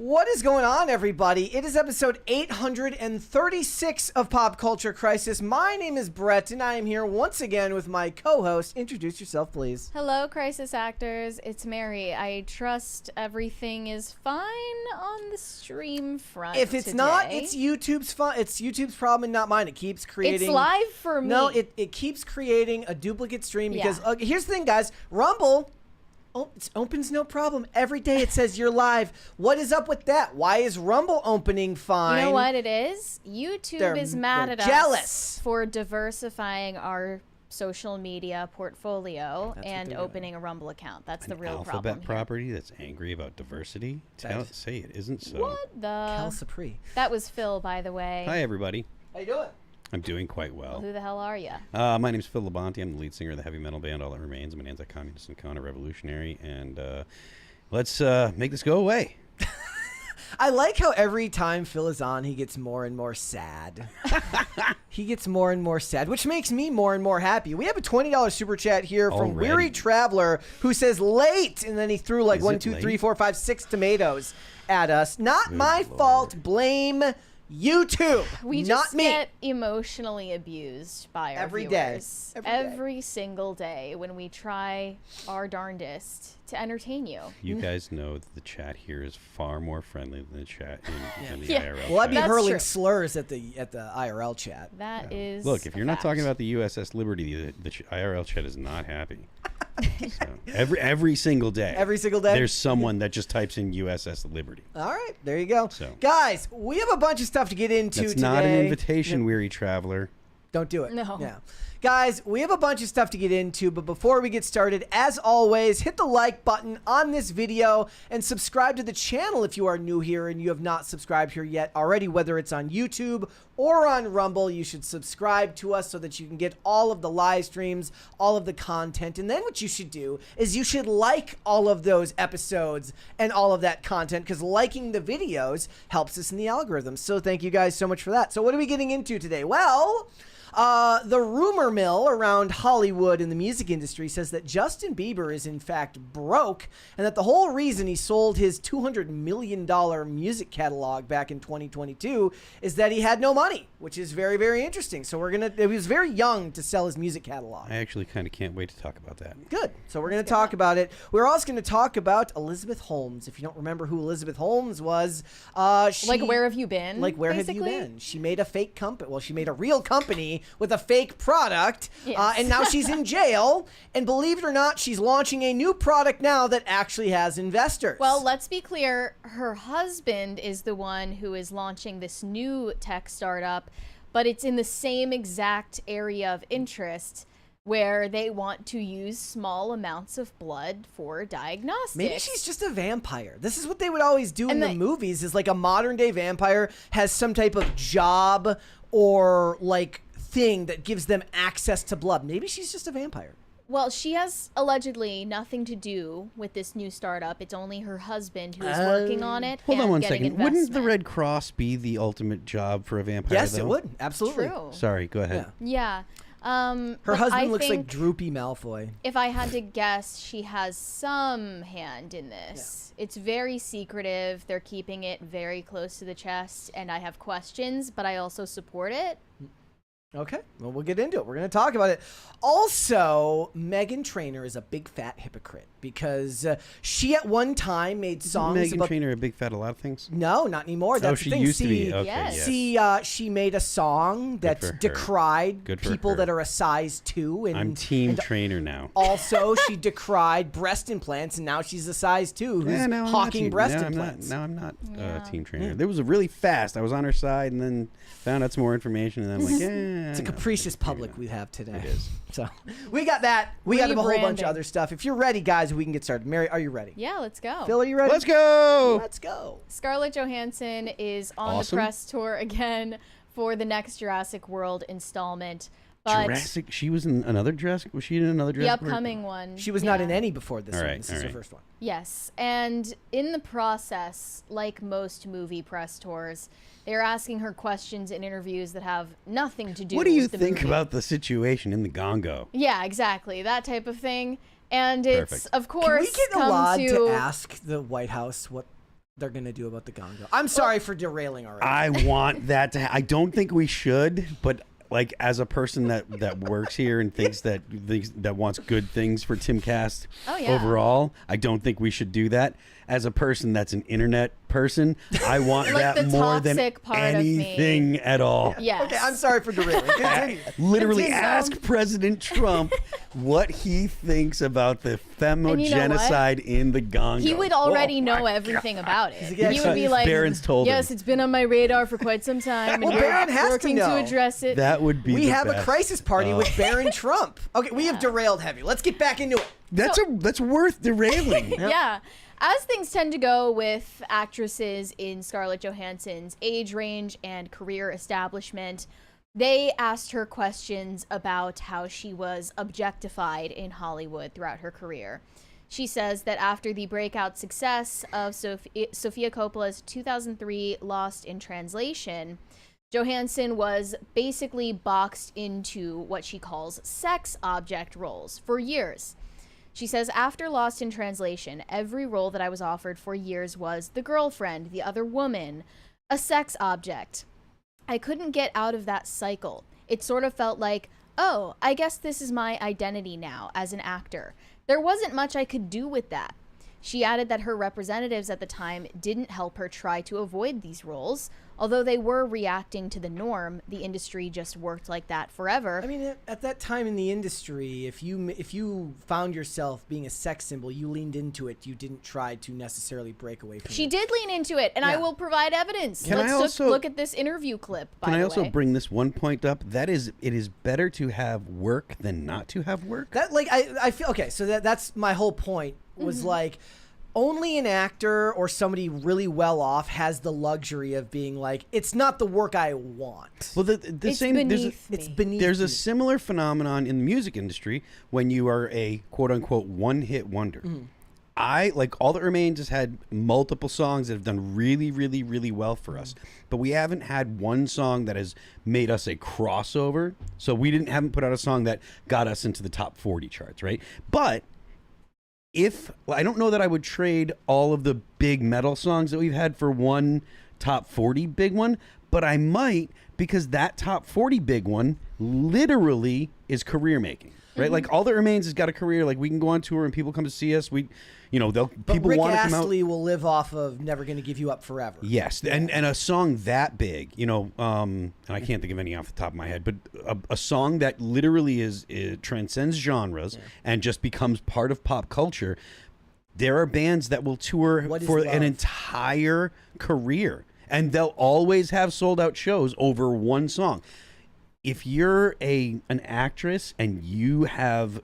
What is going on, everybody? It is episode 836 of Pop Culture Crisis. My name is Brett, and I am here once again with my co-host. Introduce yourself, please. Hello, crisis actors. It's Mary. I trust everything is fine on the stream front. If it's not, it's YouTube's fun. It's YouTube's problem and not mine. It keeps creating. It's live for me. No, it keeps creating a duplicate stream because here's the thing, guys. Rumble. Oh, it opens no problem. Every day it says you're live. What is up with that? Why is Rumble opening fine? You know what it is? YouTube is mad at us for diversifying our social media portfolio and opening a Rumble account. That's the real problem. Alphabet property that's angry about diversity? Say it isn't so. What the? Calcipree. That was Phil, by the way. Hi, everybody. How you doing? I'm doing quite well. Who the hell are you? My name's Phil Labonte. I'm the lead singer of the heavy metal band All That Remains. I'm an anti-communist and counter-revolutionary, and let's make this go away. I like how every time Phil is on, he gets more and more sad. He gets more and more sad, which makes me more and more happy. We have a $20 super chat here from Weary Traveler who says late, and then he threw like 1, 2, 3, 4, 5, 6 tomatoes at us. Not my fault. Blame YouTube. We just get emotionally abused by our viewers every single day when we try our darndest to entertain you. You guys know that the chat here is far more friendly than the chat in the IRL. Well, I'd be hurling slurs at the IRL chat. That is. Look, if you're not talking about the USS Liberty, the IRL chat is not happy. So, every single day. Every single day? There's someone that just types in USS Liberty. All right, there you go. So, guys, we have a bunch of stuff to get into today. That's not an invitation, Weary Traveler. Don't do it. No. Yeah. Guys, we have a bunch of stuff to get into, but before we get started, as always, hit the like button on this video and subscribe to the channel if you are new here and you have not subscribed here yet already, whether it's on YouTube or on Rumble. You should subscribe to us so that you can get all of the live streams, all of the content. And then what you should do is you should like all of those episodes and all of that content, because liking the videos helps us in the algorithm. So thank you guys so much for that. So what are we getting into today? Well, the rumor mill around Hollywood and the music industry says that Justin Bieber is in fact broke, and that the whole reason he sold his $200 million music catalog back in 2022 is that he had no money, which is very, very interesting. So he was very young to sell his music catalog. I actually kind of can't wait to talk about that. Good. So we're going to talk about it. We're also going to talk about Elizabeth Holmes. If you don't remember who Elizabeth Holmes was, like, where have you been? Like, where have you been? She made a fake company. Well, she made a real company with a fake product, and now she's in jail, and believe it or not, she's launching a new product now that actually has investors. Well, let's be clear, her husband is the one who is launching this new tech startup, but it's in the same exact area of interest where they want to use small amounts of blood for diagnostics. Maybe she's just a vampire. This is what they would always do in the movies, is like a modern day vampire has some type of job or like thing that gives them access to blood. Maybe she's just a vampire. Well, she has allegedly nothing to do with this new startup. It's only her husband who is working on it. Hold on one second. Wouldn't the Red Cross be the ultimate job for a vampire? Yes, though? It would. Absolutely. True. Sorry, go ahead. Yeah. Her husband looks like Droopy Malfoy. If I had to guess, she has some hand in this. Yeah. It's very secretive. They're keeping it very close to the chest, and I have questions, but I also support it. Okay, well, we'll get into it. We're going to talk about it. Also, Meghan Trainor is a big fat hypocrite because she at one time made songs Meghan about... Trainor a big fat a lot of things? No, not anymore. That's the thing. Used to be. Okay, yes. She made a song that decried people that are a size 2. And, I'm Team Trainor now. Also, she decried breast implants, and now she's a size 2 who's hawking breast implants. I'm not Team Trainor. There was a really fast. I was on her side and then found out some more information, and then I'm like, it's a capricious public we have today. It is. So we got that. We got a whole bunch of other stuff. If you're ready, guys, we can get started. Mary, are you ready? Yeah, let's go. Phil, are you ready? Let's go. Let's go. Scarlett Johansson is on the press tour again for the next Jurassic World installment. But Jurassic? She was in another Jurassic? Was she in another Jurassic? The upcoming one. She was not in any before this one. This is her first one. Yes. And in the process, like most movie press tours, they're asking her questions in interviews that have nothing to do with the movie. What do you think about the situation in the Gongo? Yeah, exactly. That type of thing. And it's, of course, Can we get allowed to ask the White House what they're gonna do about the Gongo. I'm sorry for derailing already. I want that to. I don't think we should, but like as a person that works here and that wants good things for Timcast overall, I don't think we should do that. As a person that's an internet person, I want Like that the more than toxic part of me. anything at all. Yes. Okay, I'm sorry for derailing. Continue. Literally Continue. ask President Trump what he thinks about the And you know genocide in the Gongo. He would already know everything about it. like, He would be like, Barron's told him. yes, it's been on my radar for quite some time, and Well, we're Barron has to working know. address it. That would be We the have a best. crisis party with Barron Trump. Okay, we have derailed heavy. Let's get back into it. That's worth derailing. Yeah. As things tend to go with actresses in Scarlett Johansson's age range and career establishment, they asked her questions about how she was objectified in Hollywood throughout her career. She says that after the breakout success of Sofia Coppola's 2003 Lost in Translation, Johansson was basically boxed into what she calls sex object roles for years. She says, after Lost in Translation, every role that I was offered for years was the girlfriend, the other woman, a sex object. I couldn't get out of that cycle. It sort of felt like, oh, I guess this is my identity now as an actor. There wasn't much I could do with that. She added that her representatives at the time didn't help her try to avoid these roles. Although they were reacting to the norm, the industry just worked like that forever. I mean, at that time in the industry, if you found yourself being a sex symbol, you leaned into it. You didn't try to necessarily break away from it. She did lean into it, and I Yeah. will provide evidence. Can Let's I just also- look at this interview clip, by Can the I way. also bring this one point up? That is, it is better to have work than not to have work. That like I feel okay. So that's my whole point was like. Only an actor or somebody really well off has the luxury of being like, it's not the work I want. Well, the It's same. beneath me. It's beneath There's me. a similar phenomenon in the music industry when you are a quote unquote one hit wonder. I like All That Remains has had multiple songs that have done really, really, really well for us, but we haven't had one song that has made us a crossover. So we haven't put out a song that got us into the top 40 charts, right? But I don't know that I would trade all of the big metal songs that we've had for one top 40 big one, but I might, because that top 40 big one literally is career making, right? Like All That Remains has got a career. Like we can go on tour and people come to see us. But People Rick want to come out. Astley will live off of Never Gonna Give You Up Forever. Yes, and a song that big, and I can't think of any off the top of my head, but a song that literally transcends genres and just becomes part of pop culture. There are bands that will tour What is for love? an entire career, and they'll always have sold out shows over one song. If you're an actress and you have,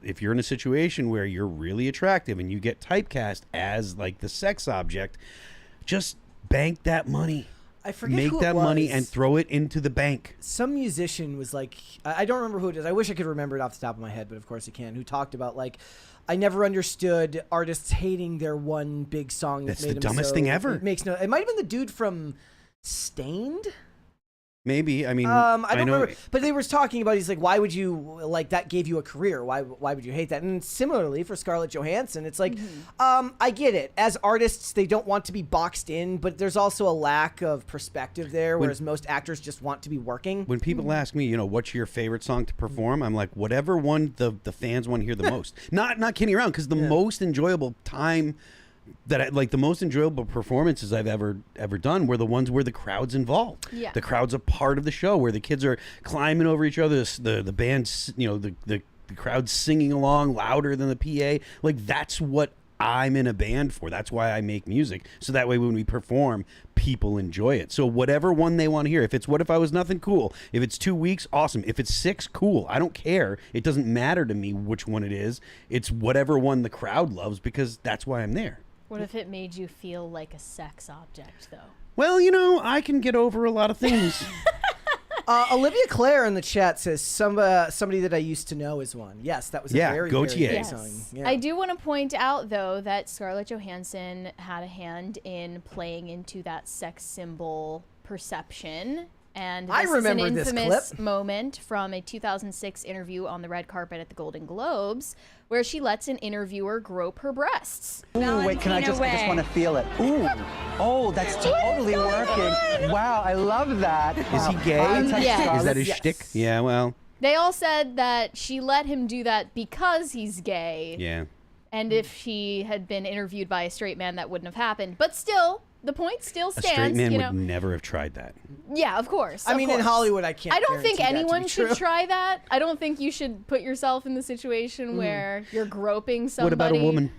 if you're in a situation where you're really attractive and you get typecast as like the sex object, just bank that money. I forget Make who that it was. money and throw it into the bank. Some musician was like, I don't remember who it is. I wish I could remember it off the top of my head, but of course I can. Who talked about like, I never understood artists hating their one big song. That's that made the them dumbest so- thing ever. It makes no. It might have been the dude from Stained. Maybe. I mean, I don't know. remember, but they were talking about. He's like, why would you like that? Gave you a career. Why would you hate that? And similarly for Scarlett Johansson, it's like, I get it. As artists, they don't want to be boxed in, but there's also a lack of perspective there. Whereas most actors just want to be working. When people ask me, what's your favorite song to perform, I'm like, whatever one the fans want to hear the most. Not kidding around, because the most enjoyable time the most enjoyable performances I've ever done were the ones where the crowd's involved. Yeah. The crowd's a part of the show, where the kids are climbing over each other, the band's, the crowd's singing along louder than the PA. Like, that's what I'm in a band for. That's why I make music. So that way when we perform, people enjoy it. So whatever one they want to hear, if it's What If I Was Nothing, cool. If it's 2 weeks, awesome. If it's 6, cool. I don't care. It doesn't matter to me which one it is. It's whatever one the crowd loves, because that's why I'm there. What if it made you feel like a sex object, though? Well, I can get over a lot of things. Olivia Claire in the chat says somebody that I used to know is one. Yes, that was a very, Gautier. very Yes. good song. Yeah. I do want to point out, though, that Scarlett Johansson had a hand in playing into that sex symbol perception And I this remember is an this infamous clip. moment from a 2006 interview on the red carpet at the Golden Globes, where she lets an interviewer grope her breasts. Ooh, wait, I just want to feel it. Ooh, oh, that's totally working. Wow, I love that. Is he gay? Yeah. Is that his Yes. shtick? Yeah, well, They all said that she let him do that because he's gay. yeah. And if she had been interviewed by a straight man, that wouldn't have happened. But still, the point still A stands. straight man you would know? never have tried that. Yeah, of course. I mean, in Hollywood, I can't. I don't think guarantee that to anyone be should true. try that. I don't think you should put yourself in the situation where you're groping somebody. What about a woman?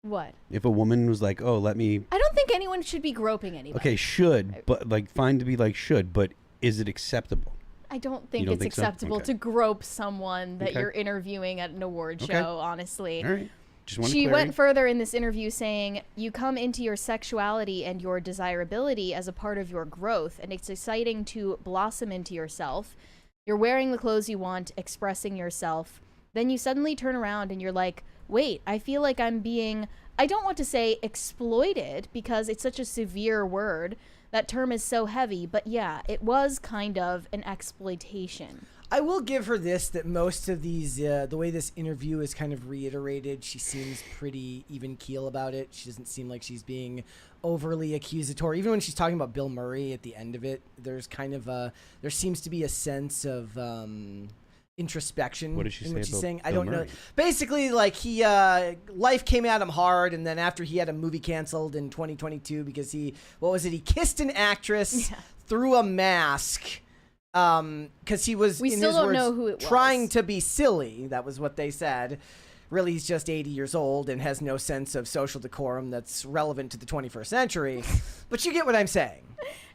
What? If a woman was like, "Oh, let me," I don't think anyone should be groping anybody. okay, should, but like, fine to be like should, but is it acceptable? I don't think don't it's think so? acceptable Okay. to grope someone that Okay. you're interviewing at an award Okay. show, honestly. All right, just want She clarity. went further in this interview saying, "You come into your sexuality and your desirability as a part of your growth, and it's exciting to blossom into yourself. You're wearing the clothes you want, expressing yourself. Then you suddenly turn around and you're like, wait, I feel like I'm being, I don't want to say exploited because it's such a severe word. That term is so heavy, but yeah, it was kind of an exploitation." I will give her this, that most of these, the way this interview is kind of reiterated, she seems pretty even keel about it. She doesn't seem like she's being overly accusatory. Even when she's talking about Bill Murray at the end of it, there's kind of there seems to be a sense of introspection. What did she in say what she's about saying. I Bill don't know. Murray? Basically, like he, life came at him hard, and then after he had a movie canceled in 2022 because he kissed an actress through a mask. Because he was, We in still his don't words, know who it was. trying to be silly. That was what they said. Really, he's just 80 years old and has no sense of social decorum that's relevant to the 21st century. But you get what I'm saying.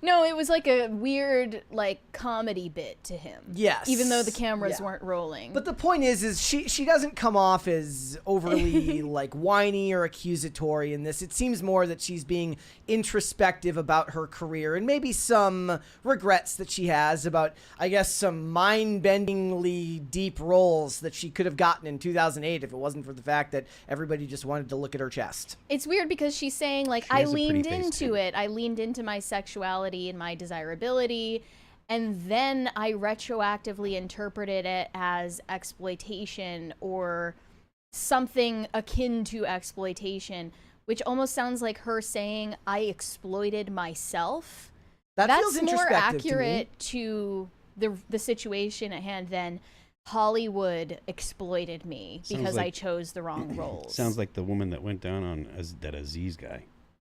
No, it was like a weird, like, comedy bit to him. Yes. Even though the cameras Yeah. weren't rolling. But the point is she doesn't come off as overly like whiny or accusatory in this. It seems more that she's being introspective about her career and maybe some regrets that she has about, I guess, some mind-bendingly deep roles that she could have gotten in 2008 if it wasn't for the fact that everybody just wanted to look at her chest. It's weird because she's saying, like, She I has a pretty leaned face, into too. it. I leaned into my sexuality and my desirability, and then I retroactively interpreted it as exploitation or something akin to exploitation, which almost sounds like her saying, I exploited myself. That feels That's more introspective accurate to the situation at hand than Hollywood exploited me Sounds because I like- chose the wrong roles. Sounds like the woman that went down on that Aziz guy.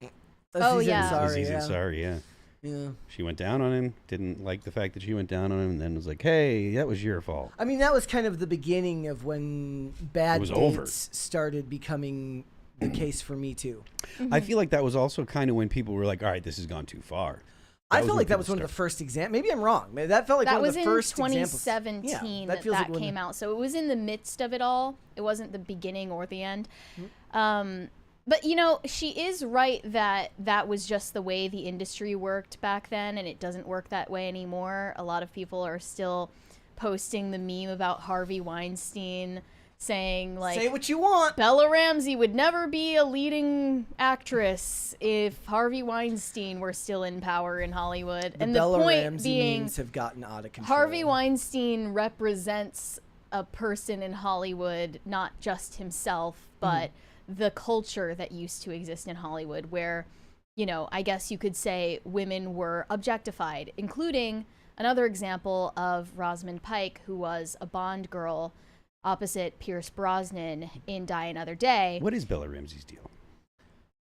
to me. Oh, Aziz yeah. Ansari, Aziz yeah. Ansari, yeah. Yeah. She went down on him, didn't like the fact that she went down on him, and then was like, hey, that was your fault. I mean, that was kind of the beginning of when bad was dates over. started becoming the case for Me Too. I feel like that was also kind of when people were like, all right, this has gone too far. I felt when like that people was one of the started- first examples. Maybe I'm wrong. Maybe that felt like That one of was the in first 2017 examples. that feels like when came out. So it was in the midst of it all. It wasn't the beginning or the end. But, you know, she is right that that was just the way the industry worked back then, and it doesn't work that way anymore. A lot of people are still posting the meme about Harvey Weinstein saying, like, Say what you want. Bella Ramsey would never be a leading actress if Harvey Weinstein were still in power in Hollywood. The And Bella the point Ramsey being, memes have gotten out of control. Harvey Weinstein represents a person in Hollywood, not just himself, but the culture that used to exist in Hollywood where, you know, I guess you could say women were objectified, including another example of Rosamund Pike, who was a Bond girl opposite Pierce Brosnan in Die Another Day. What is Bella Ramsey's deal?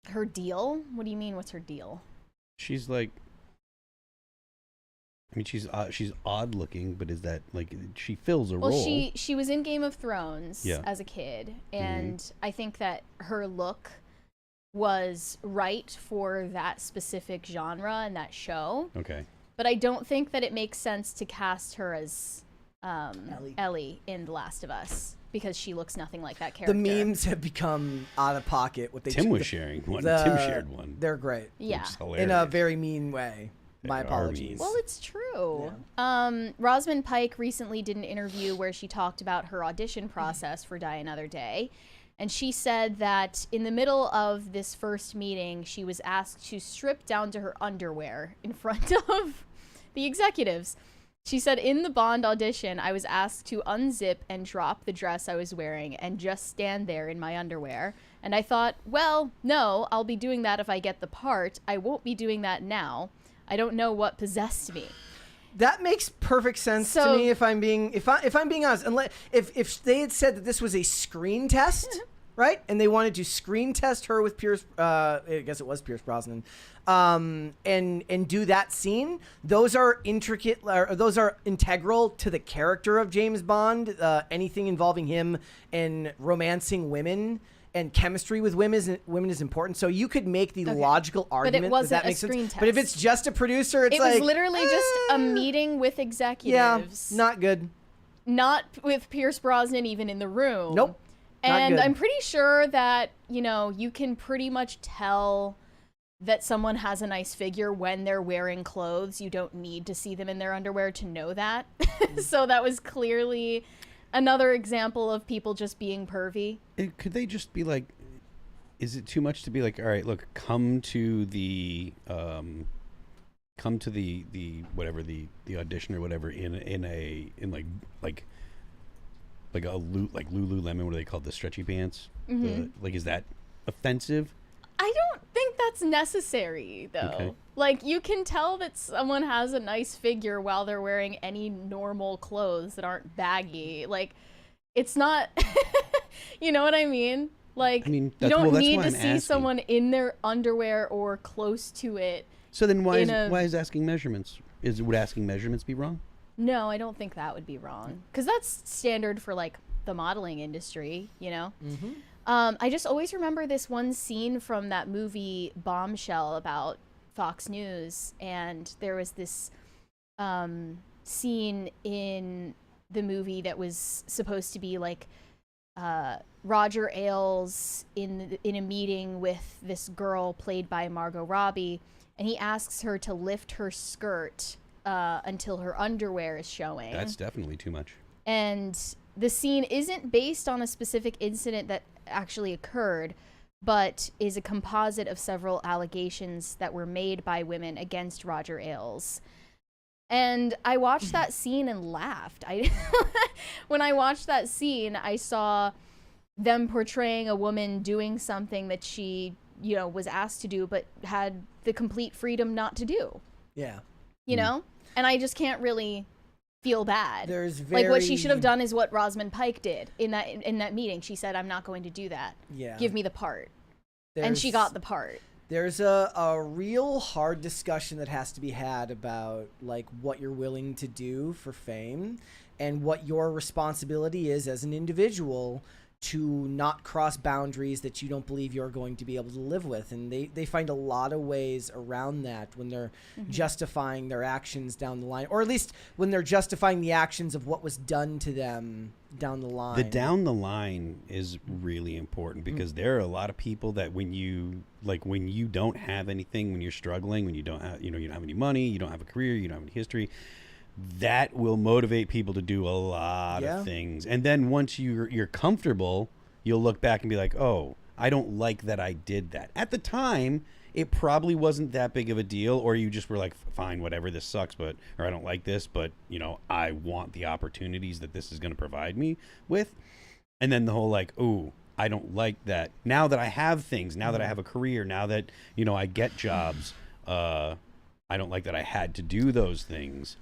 Her deal? What do you mean, what's her deal? She's like, I mean, she's odd looking, but is that like she fills a Well, role? she was in Game of Thrones Yeah. as a kid, and I think that her look was right for that specific genre and that show. Okay. But I don't think that it makes sense to cast her as Ellie. Ellie in The Last of Us because she looks nothing like that character. The memes have become out of pocket. What they Tim was the- sharing one. the- Tim shared one. They're great. Yeah. Which is hilarious. In a very mean way. My They are apologies. mean. Well, it's true. Rosamund Pike recently did an interview where she talked about her audition process for Die Another Day. And she said that in the middle of this first meeting, she was asked to strip down to her underwear in front of the executives. She said, in the Bond audition, I was asked to unzip and drop the dress I was wearing and just stand there in my underwear. And I thought, well, no, I'll be doing that if I get the part. I won't be doing that now. I don't know what possessed me. That makes perfect sense to me if I'm being honest. Unless if they had said that this was a screen test, right? And they wanted to screen test her with Pierce, I guess it was Pierce Brosnan, and do that scene. Those are intricate, or those are integral to the character of James Bond. Anything involving him and romancing women and chemistry with women is important. So you could make the logical argument that makes sense. But if it's just a producer, it was literally just a meeting with executives. Yeah, not good. Not with Pierce Brosnan even in the room. Nope. And I'm pretty sure that, you know, you can pretty much tell that someone has a nice figure when they're wearing clothes. You don't need to see them in their underwear to know that. So that was clearly another example of people just being pervy. Could they just be like, is it too much to be like, all right, look, come to the whatever the audition or whatever in like Lululemon, what do they call it, the stretchy pants? Like, is that offensive? I don't think that's necessary, though. Okay. Like, you can tell that someone has a nice figure while they're wearing any normal clothes that aren't baggy. Like, it's not, you know what I mean? Like, you don't need to see someone in their underwear or close to it. So then why is asking measurements? Would asking measurements be wrong? No, I don't think that would be wrong. Because that's standard for, like, the modeling industry, you know? I just always remember this one scene from that movie Bombshell about Fox News, and there was this scene in the movie that was supposed to be like Roger Ailes in a meeting with this girl played by Margot Robbie, and he asks her to lift her skirt until her underwear is showing. That's definitely too much. And the scene isn't based on a specific incident that actually occurred, but is a composite of several allegations that were made by women against Roger Ailes. And I watched that scene and laughed. When I watched that scene, I saw them portraying a woman doing something that she, you know, was asked to do, but had the complete freedom not to do. Yeah. You know? And I just can't really feel bad. Like, what she should have done is what Rosamund Pike did in that meeting. She said, I'm not going to do that. Yeah. Give me the part. And she got the part. There's a real hard discussion that has to be had about, like, what you're willing to do for fame and what your responsibility is as an individual to not cross boundaries that you don't believe you're going to be able to live with. And they find a lot of ways around that when they're justifying their actions down the line, or at least when they're justifying the actions of what was done to them down the line. The down the line is really important, because there are a lot of people that when you don't have anything, when you're struggling, when you don't have, you don't have any money, you don't have a career, you don't have any history, that will motivate people to do a lot of things. And then once you're comfortable, you'll look back and be like, oh, I don't like that I did that. At the time, it probably wasn't that big of a deal, or you just were like, fine, whatever, this sucks, or I don't like this, but, you know, I want the opportunities that this is going to provide me with. And then the whole like, ooh, I don't like that. Now that I have things, now that I have a career, now that, you know, I get jobs, I don't like that I had to do those things.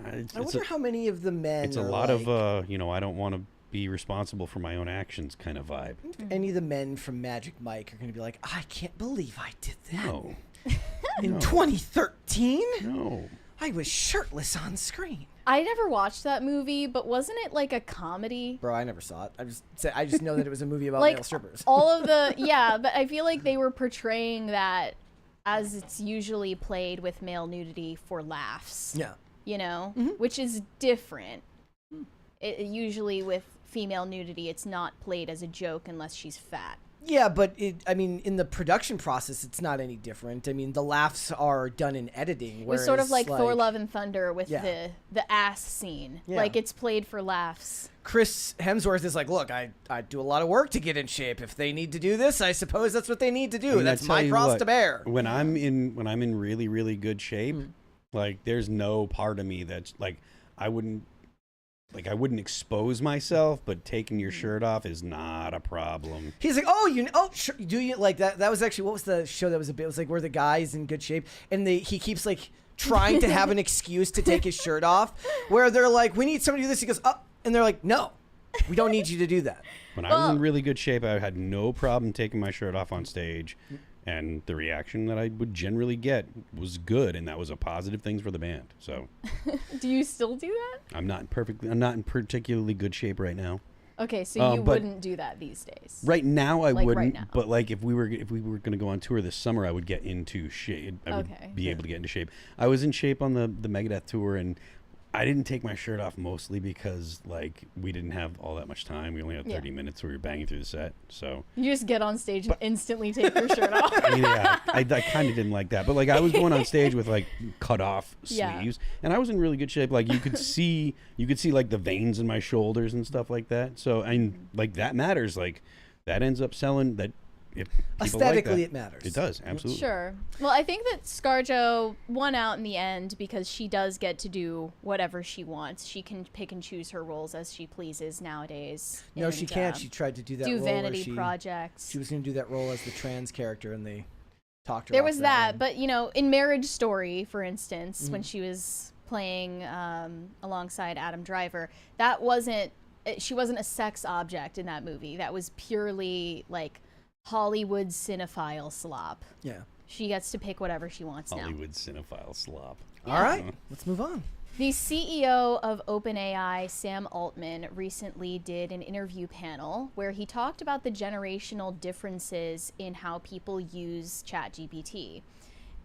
I wonder how many of the men. It's a lot of, you know, I don't want to be responsible for my own actions kind of vibe. Any of the men from Magic Mike are going to be like, I can't believe I did that. No. In 2013? No. I was shirtless on screen. I never watched that movie, but wasn't it like a comedy? Bro, I never saw it. I just know that it was a movie about like, male strippers. All of the, yeah, but I feel like they were portraying that as it's usually played with male nudity for laughs. Yeah. You know, which is different. Usually with female nudity, it's not played as a joke unless she's fat. Yeah, but I mean, in the production process, it's not any different. I mean, the laughs are done in editing. It was sort of like Thor: Love and Thunder with the ass scene. Yeah. Like, it's played for laughs. Chris Hemsworth is like, look, I do a lot of work to get in shape. If they need to do this, I suppose that's what they need to do. I mean, that's my cross to bear. When I'm in really, really good shape, Like, there's no part of me that's like, I wouldn't expose myself, but taking your shirt off is not a problem. He's like, sure, do you like that? That was actually, what was the show that was a bit? It was like where the guy's in good shape and he keeps like trying to have an excuse to take his shirt off. Where they're like, we need somebody to do this. He goes, oh, and they're like, no, we don't need you to do that. When I was in really good shape, I had no problem taking my shirt off on stage. And the reaction that I would generally get was good, and that was a positive thing for the band. So, do you still do that? I'm not in particularly good shape right now. Okay, so you wouldn't do that these days. Right now, I wouldn't. Right now. But like, if we were going to go on tour this summer, I would get into shape. I would be able to get into shape. I was in shape on the Megadeth tour, and I didn't take my shirt off mostly because like we didn't have all that much time. We only had 30 minutes, so we were banging through the set. So you just get on stage and instantly take your shirt off. I mean, yeah, I kind of didn't like that, but like I was going on stage with like cut off sleeves, and I was in really good shape. Like you could see like the veins in my shoulders and stuff like that. So like that matters. Like that ends up selling that. Aesthetically, like it matters. It does, absolutely. Sure. Well, I think that ScarJo won out in the end because she does get to do whatever she wants. She can pick and choose her roles as she pleases nowadays. No, she can't. She tried to do that. Do role vanity projects. She was going to do that role as the trans character, and they talked her. There off was that, but in Marriage Story, for instance, when she was playing alongside Adam Driver, she wasn't a sex object in that movie. That was purely like Hollywood cinephile slop. Yeah. She gets to pick whatever she wants now. Hollywood cinephile slop. All right, let's move on. The CEO of OpenAI, Sam Altman, recently did an interview panel where he talked about the generational differences in how people use ChatGPT.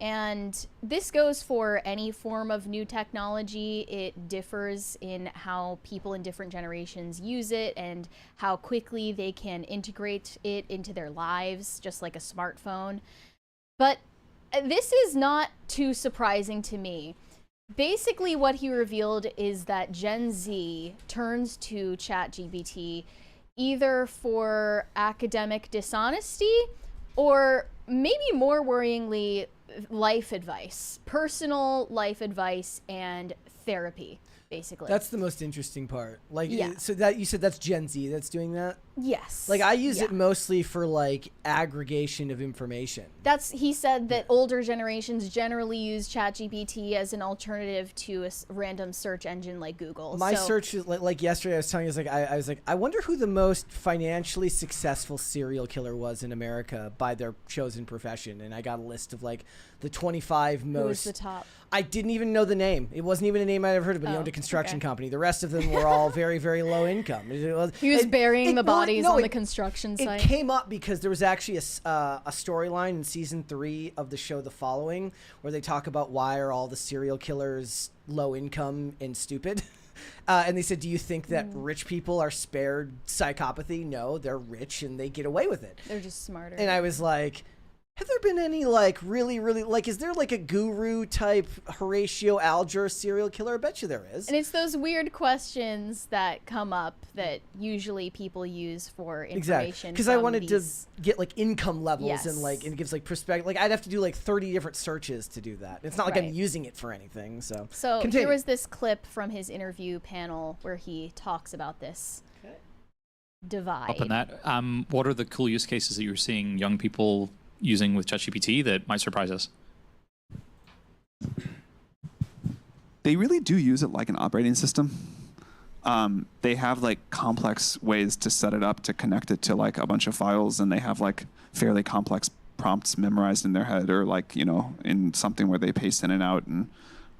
And this goes for any form of new technology. It differs in how people in different generations use it and how quickly they can integrate it into their lives, just like a smartphone. But this is not too surprising to me. Basically, what he revealed is that Gen Z turns to ChatGPT either for academic dishonesty or maybe more worryingly, life advice, personal life advice, and therapy, basically. That's the most interesting part. Like, so that you said that's Gen Z that's doing that? Yes. Like, I use it mostly for like aggregation of information. He said that older generations generally use ChatGPT as an alternative to a random search engine like Google. My search is like yesterday. I was telling you, I was like, I wonder who the most financially successful serial killer was in America by their chosen profession, and I got a list of like the 25 most. Who was the top? I didn't even know the name. It wasn't even a name I'd ever heard of, but he owned a construction company. The rest of them were all very, very low income. He was burying the bodies on the construction site. It came up because there was actually a storyline in season 3 of the show The Following where they talk about why are all the serial killers low income and stupid. And they said, do you think that rich people are spared psychopathy? No, they're rich and they get away with it. They're just smarter. And I was like, have there been any like really, like, is there like a guru type Horatio Alger serial killer? I bet you there is. And it's those weird questions that come up that usually people use for information. Because I wanted to get like income levels and like, and it gives like perspective. Like I'd have to do like 30 different searches to do that. It's not like I'm using it for anything. So here was this clip from his interview panel where he talks about this divide. Up on that, what are the cool use cases that you're seeing young people using with ChatGPT that might surprise us? They really do use it like an operating system. They have like complex ways to set it up to connect it to like a bunch of files, and they have like fairly complex prompts memorized in their head, or like, you know, in something where they paste in and out. And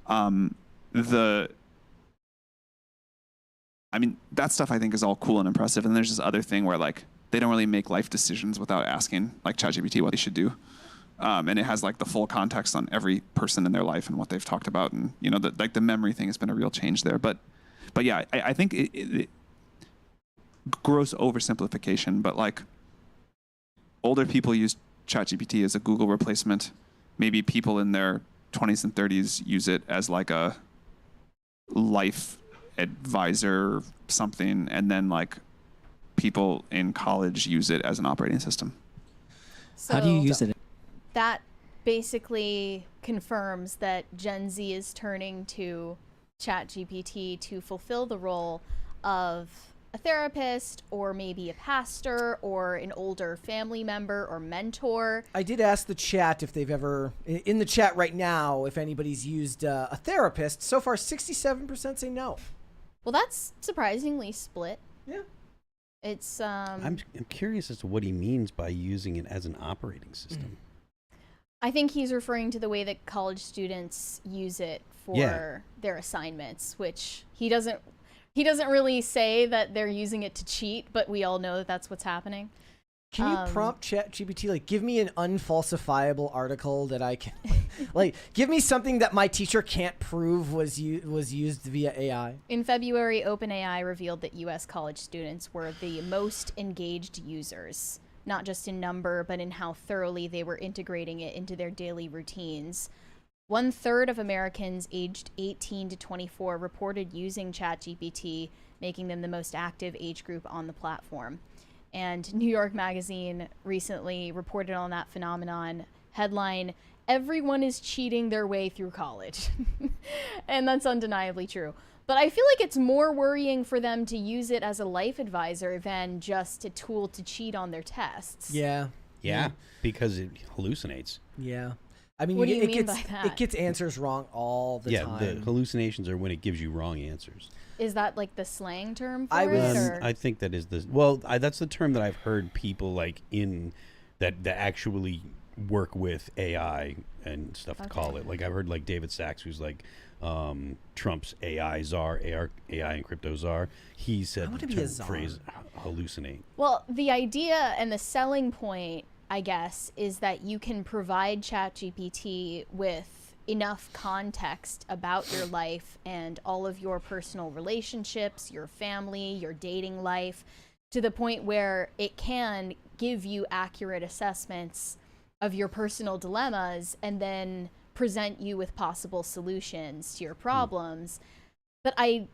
I mean, that stuff I think is all cool and impressive. And there's this other thing where like they don't really make life decisions without asking like ChatGPT what they should do. And it has like the full context on every person in their life and what they've talked about. And, you know, like the memory thing has been a real change there. But yeah, I think it gross oversimplification, but like older people use ChatGPT as a Google replacement. Maybe people in their 20s and 30s use it as like a life advisor or something. And then like people in college use it as an operating system. So how do you use it? That basically confirms that Gen Z is turning to ChatGPT to fulfill the role of a therapist or maybe a pastor or an older family member or mentor. I did ask the chat if they've ever, in the chat right now, if anybody's used a therapist. So far, 67% say no. Well, that's surprisingly split. Yeah. It's I'm curious as to what he means by using it as an operating system. I think he's referring to the way that college students use it for their assignments, which he doesn't really say that they're using it to cheat, but we all know that that's what's happening. Can you prompt ChatGPT, like, give me an unfalsifiable article that I can, like, give me something that my teacher can't prove was used via AI? In February, OpenAI revealed that U.S. college students were the most engaged users, not just in number, but in how thoroughly they were integrating it into their daily routines. 1/3 of Americans aged 18 to 24 reported using ChatGPT, making them the most active age group on the platform. And New York Magazine recently reported on that phenomenon. Headline, "Everyone is cheating their way through college." And that's undeniably true. But I feel like it's more worrying for them to use it as a life advisor than just a tool to cheat on their tests. Yeah. Yeah, because it hallucinates. Yeah. I mean, What do you it mean gets, by that? It gets answers wrong all the time. Yeah, the hallucinations are when it gives you wrong answers. Is that like the slang term for I it? was- Or? I think that is the that's the term that I've heard people like in that actually work with AI and stuff to call it. Like I've heard like David Sachs, who's like Trump's AI czar, AI and crypto czar. He said want the to be a term czar. phrase hallucinate. Well, the idea and the selling point, I guess, is that you can provide ChatGPT with enough context about your life and all of your personal relationships, your family, your dating life, to the point where it can give you accurate assessments of your personal dilemmas and then present you with possible solutions to your problems. But I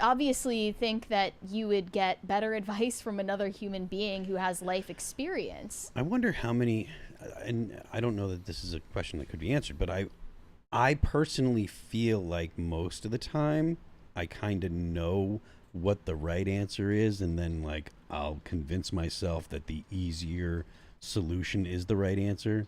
obviously think that you would get better advice from another human being who has life experience. I wonder how many, and I don't know that this is a question that could be answered, but I personally feel like most of the time I kind of know what the right answer is, and then like I'll convince myself that the easier solution is the right answer,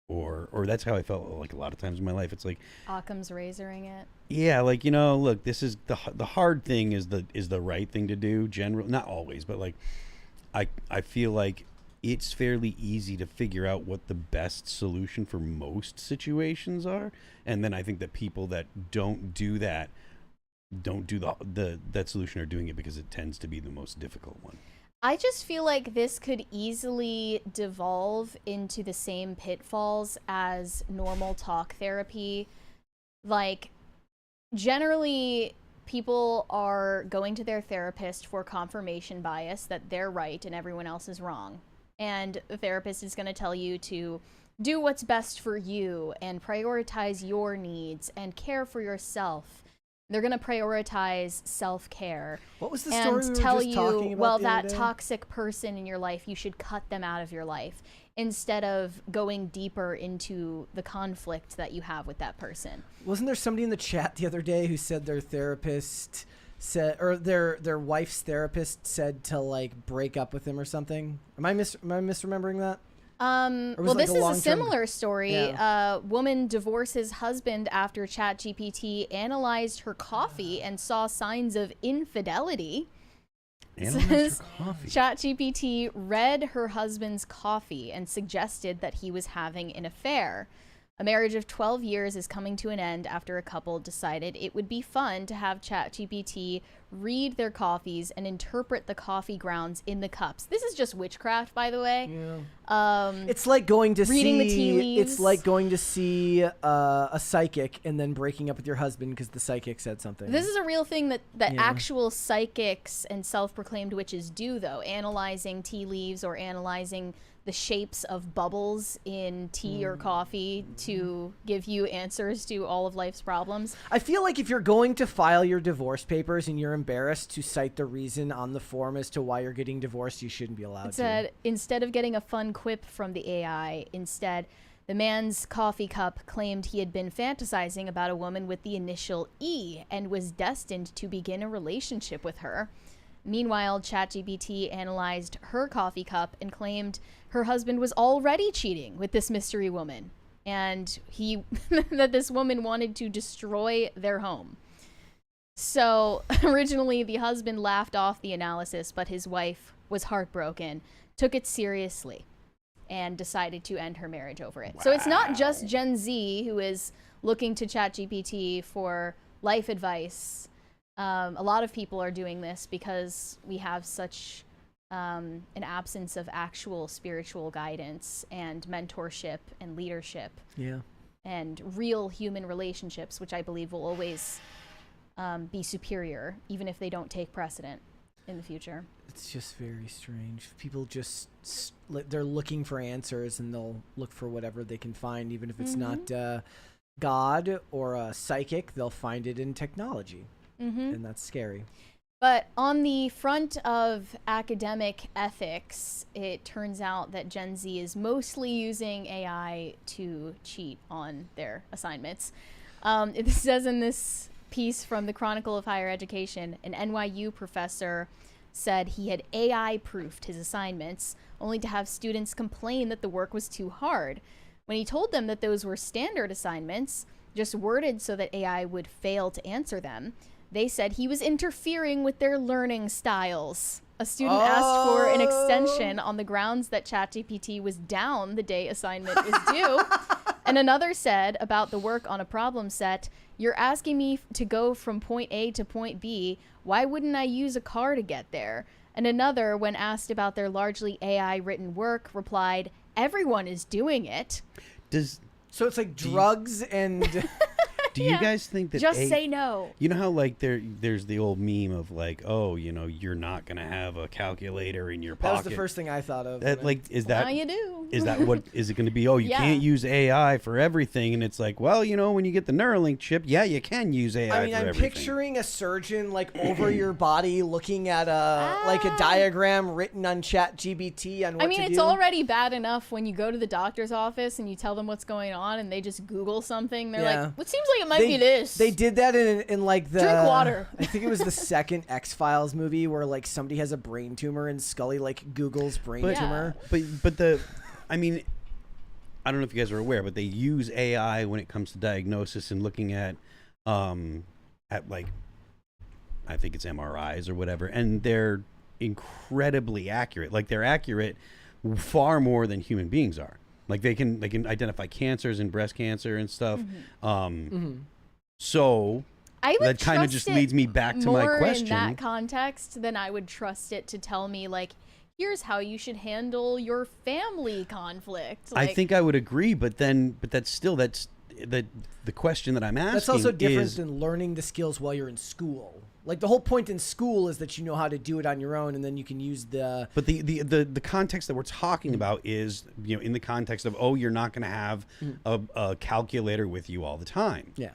or that's how I felt like a lot of times in my life. It's like Occam's razoring it. yeah, like, you know, look, this is the hard thing is the right thing to do. General, not always, but like I feel like it's fairly easy to figure out what the best solution for most situations are, and then I think that people that don't do that solution are doing it because it tends to be the most difficult one. I just feel like this could easily devolve into the same pitfalls as normal talk therapy. Like, generally, people are going to their therapist for confirmation bias that they're right and everyone else is wrong. And the therapist is going to tell you to do what's best for you and prioritize your needs and care for yourself. They're going to prioritize self-care. What was the and story we were tell just talking you, about well, the other that day? toxic person in your life, you should cut them out of your life instead of going deeper into the conflict that you have with that person. Wasn't there somebody in the chat the other day who said their therapist said, or their wife's therapist said to like break up with him or something? Am I misremembering that? Or was Well, it like this a is a long-term- similar story. Yeah. Woman divorces husband after ChatGPT analyzed her coffee and saw signs of infidelity. Says ChatGPT read her husband's coffee and suggested that he was having an affair. A marriage of 12 years is coming to an end after a couple decided it would be fun to have ChatGPT read their coffees and interpret the coffee grounds in the cups. This is just witchcraft, by the way. Yeah. It's like going to reading the tea leaves. It's like going to see a psychic and then breaking up with your husband because the psychic said something. This is a real thing that Yeah. actual psychics and self-proclaimed witches do, though. Analyzing tea leaves or analyzing the shapes of bubbles in tea or coffee to give you answers to all of life's problems. I feel like if you're going to file your divorce papers and you're embarrassed to cite the reason on the form as to why you're getting divorced, you shouldn't be allowed It said, instead of getting a fun quip from the AI, instead The man's coffee cup claimed he had been fantasizing about a woman with the initial E and was destined to begin a relationship with her. Meanwhile, ChatGPT analyzed her coffee cup and claimed her husband was already cheating with this mystery woman, and that this woman wanted to destroy their home. So originally the husband laughed off the analysis, but his wife was heartbroken, took it seriously, and decided to end her marriage over it. Wow. So it's not just Gen Z who is looking to ChatGPT for life advice. A lot of people are doing this because we have such an absence of actual spiritual guidance and mentorship and leadership. Yeah. And real human relationships, which I believe will always be superior, even if they don't take precedent in the future. It's just very strange. People just, they're looking for answers, and they'll look for whatever they can find, even if it's not God or a psychic, they'll find it in technology. And that's scary. But on the front of academic ethics, it turns out that Gen Z is mostly using AI to cheat on their assignments. It says in this piece from the Chronicle of Higher Education, an NYU professor said he had AI-proofed his assignments, only to have students complain that the work was too hard. When he told them that those were standard assignments, just worded so that AI would fail to answer them, they said he was interfering with their learning styles. A student asked for an extension on the grounds that ChatGPT was down the day assignment was due. And another said about the work on a problem set, "You're asking me to go from point A to point B. Why wouldn't I use a car to get there?" And another, when asked about their largely AI written work, replied, "Everyone is doing it." So it's like drugs and... Do you guys think that just say no? You know how like there's the old meme of like, oh, you know, you're not gonna have a calculator in your pocket. That was the first thing I thought of. That like is that now you do. Is that what is it going to be? Oh, you can't use AI for everything, and it's like, well, you know, when you get the Neuralink chip, yeah, you can use AI. I mean, for I'm everything. picturing a surgeon like over your body, looking at like a diagram written on ChatGPT on what to do. I mean, it's already bad enough when you go to the doctor's office and you tell them what's going on, and they just Google something. They're like, "What seems like it might be this." They did that in like the drink water. I think it was the second X-Files movie where like somebody has a brain tumor and Scully like Googles brain tumor. But I mean, I don't know if you guys are aware, but they use AI when it comes to diagnosis and looking at like, I think it's MRIs or whatever, and they're incredibly accurate. Like they're accurate far more than human beings are. Like they can identify cancers and breast cancer and stuff. So that kind of just leads me back to my question. More in that context than I would trust it to tell me, like, here's how you should handle your family conflict. Like, I think I would agree, but that's the question that I'm asking. That's also different than learning the skills while you're in school. Like the whole point in school is that you know how to do it on your own, and then you can use the. But the context that we're talking about is, you know, in the context of, oh, you're not going to have a calculator with you all the time. Yeah.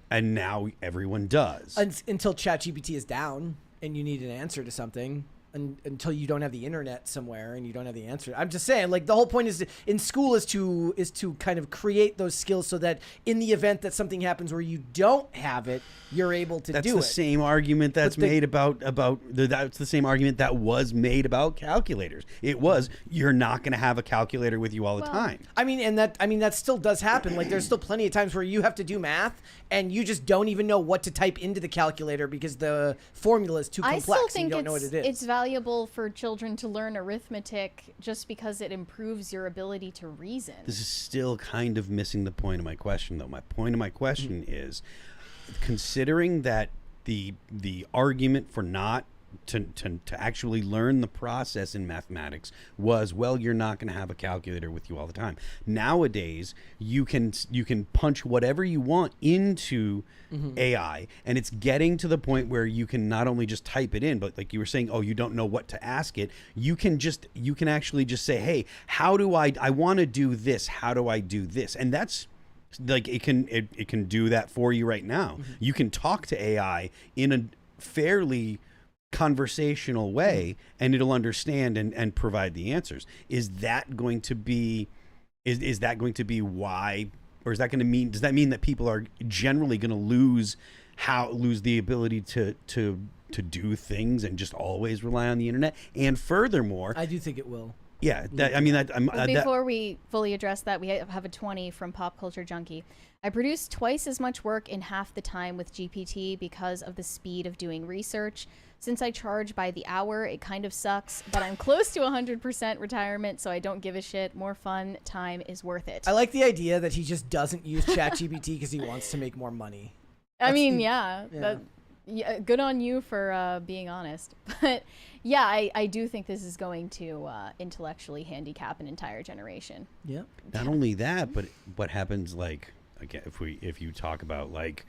And now everyone does. Until ChatGPT is down and you need an answer to something. Until you don't have the internet somewhere and you don't have the answer. I'm just saying, like, the whole point is in school is to kind of create those skills so that in the event that something happens where you don't have it, you're able to do it. That's the same argument that's made that's the same argument that was made about calculators. It was, you're not going to have a calculator with you all the time. I mean, that still does happen. Like, there's still plenty of times where you have to do math and you just don't even know what to type into the calculator because the formula is too complex and you don't know what it is. It's valuable for children to learn arithmetic just because it improves your ability to reason. This is still kind of missing the point of my question, though. My point of my question is, considering that the argument for not to actually learn the process in mathematics was, well, you're not going to have a calculator with you all the time. Nowadays, you can punch whatever you want into AI, and it's getting to the point where you can not only just type it in, but like you were saying, oh, you don't know what to ask it. You can actually just say, hey, how do I want to do this? How do I do this? And that's like, it can do that for you right now. You can talk to AI in a fairly conversational way and it'll understand and provide the answers. Is that going to be Is that going to be why, or is that going to mean? Does that mean that people are generally going to lose the ability to do things and just always rely on the internet? And furthermore, I do think it will. Yeah, Before we fully address that, we have a 20 from Pop Culture Junkie. I produce twice as much work in half the time with GPT because of the speed of doing research. Since I charge by the hour, it kind of sucks, but I'm close to 100% retirement, so I don't give a shit. More fun time is worth it. I like the idea that he just doesn't use ChatGPT because he wants to make more money. I mean, yeah. Good on you for being honest. But yeah, I do think this is going to intellectually handicap an entire generation. Yeah. Not only that, but what happens, like, again, if you talk about like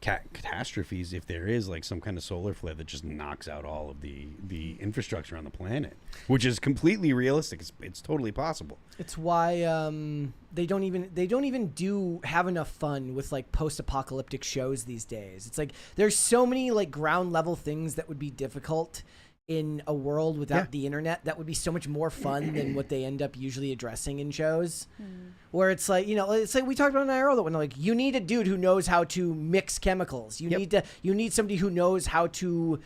catastrophes, if there is like some kind of solar flare that just knocks out all of the infrastructure on the planet, which is completely realistic. It's totally possible. It's why they don't even have enough fun with like post-apocalyptic shows these days. It's like there's so many like ground level things that would be difficult in a world without the internet that would be so much more fun than what they end up usually addressing in shows. Where it's like, it's like we talked about in IRL, that when like you need a dude who knows how to mix chemicals. You need somebody who knows how to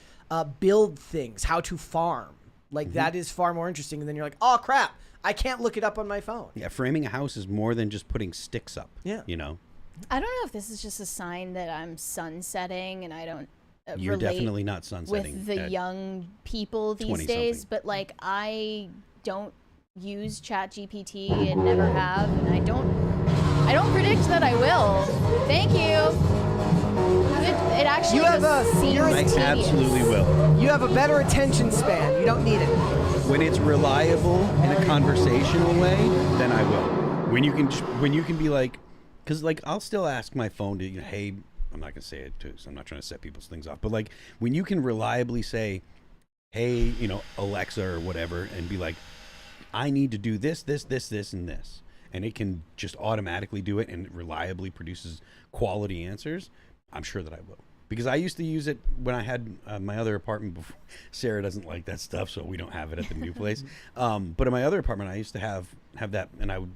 build things, how to farm. Like that is far more interesting. And then you're like, oh crap, I can't look it up on my phone. Yeah, framing a house is more than just putting sticks up. Yeah. I don't know if this is just a sign that I'm sunsetting and I don't You're definitely not sunsetting with the young people these days, but like I don't use ChatGPT and never have, and I don't predict that I will. Thank you. It actually seems I absolutely will. You have a better attention span. You don't need it. When it's reliable in a conversational way, then I will. When you can be like, because like I'll still ask my phone to, hey. I'm not going to say it too, so I'm not trying to set people's things off. But like when you can reliably say, hey, Alexa or whatever, and be like, I need to do this, this, this, this, and this. And it can just automatically do it and it reliably produces quality answers. I'm sure that I will. Because I used to use it when I had my other apartment before. Sarah doesn't like that stuff, so we don't have it at the new place. But in my other apartment, I used to have that, and I would,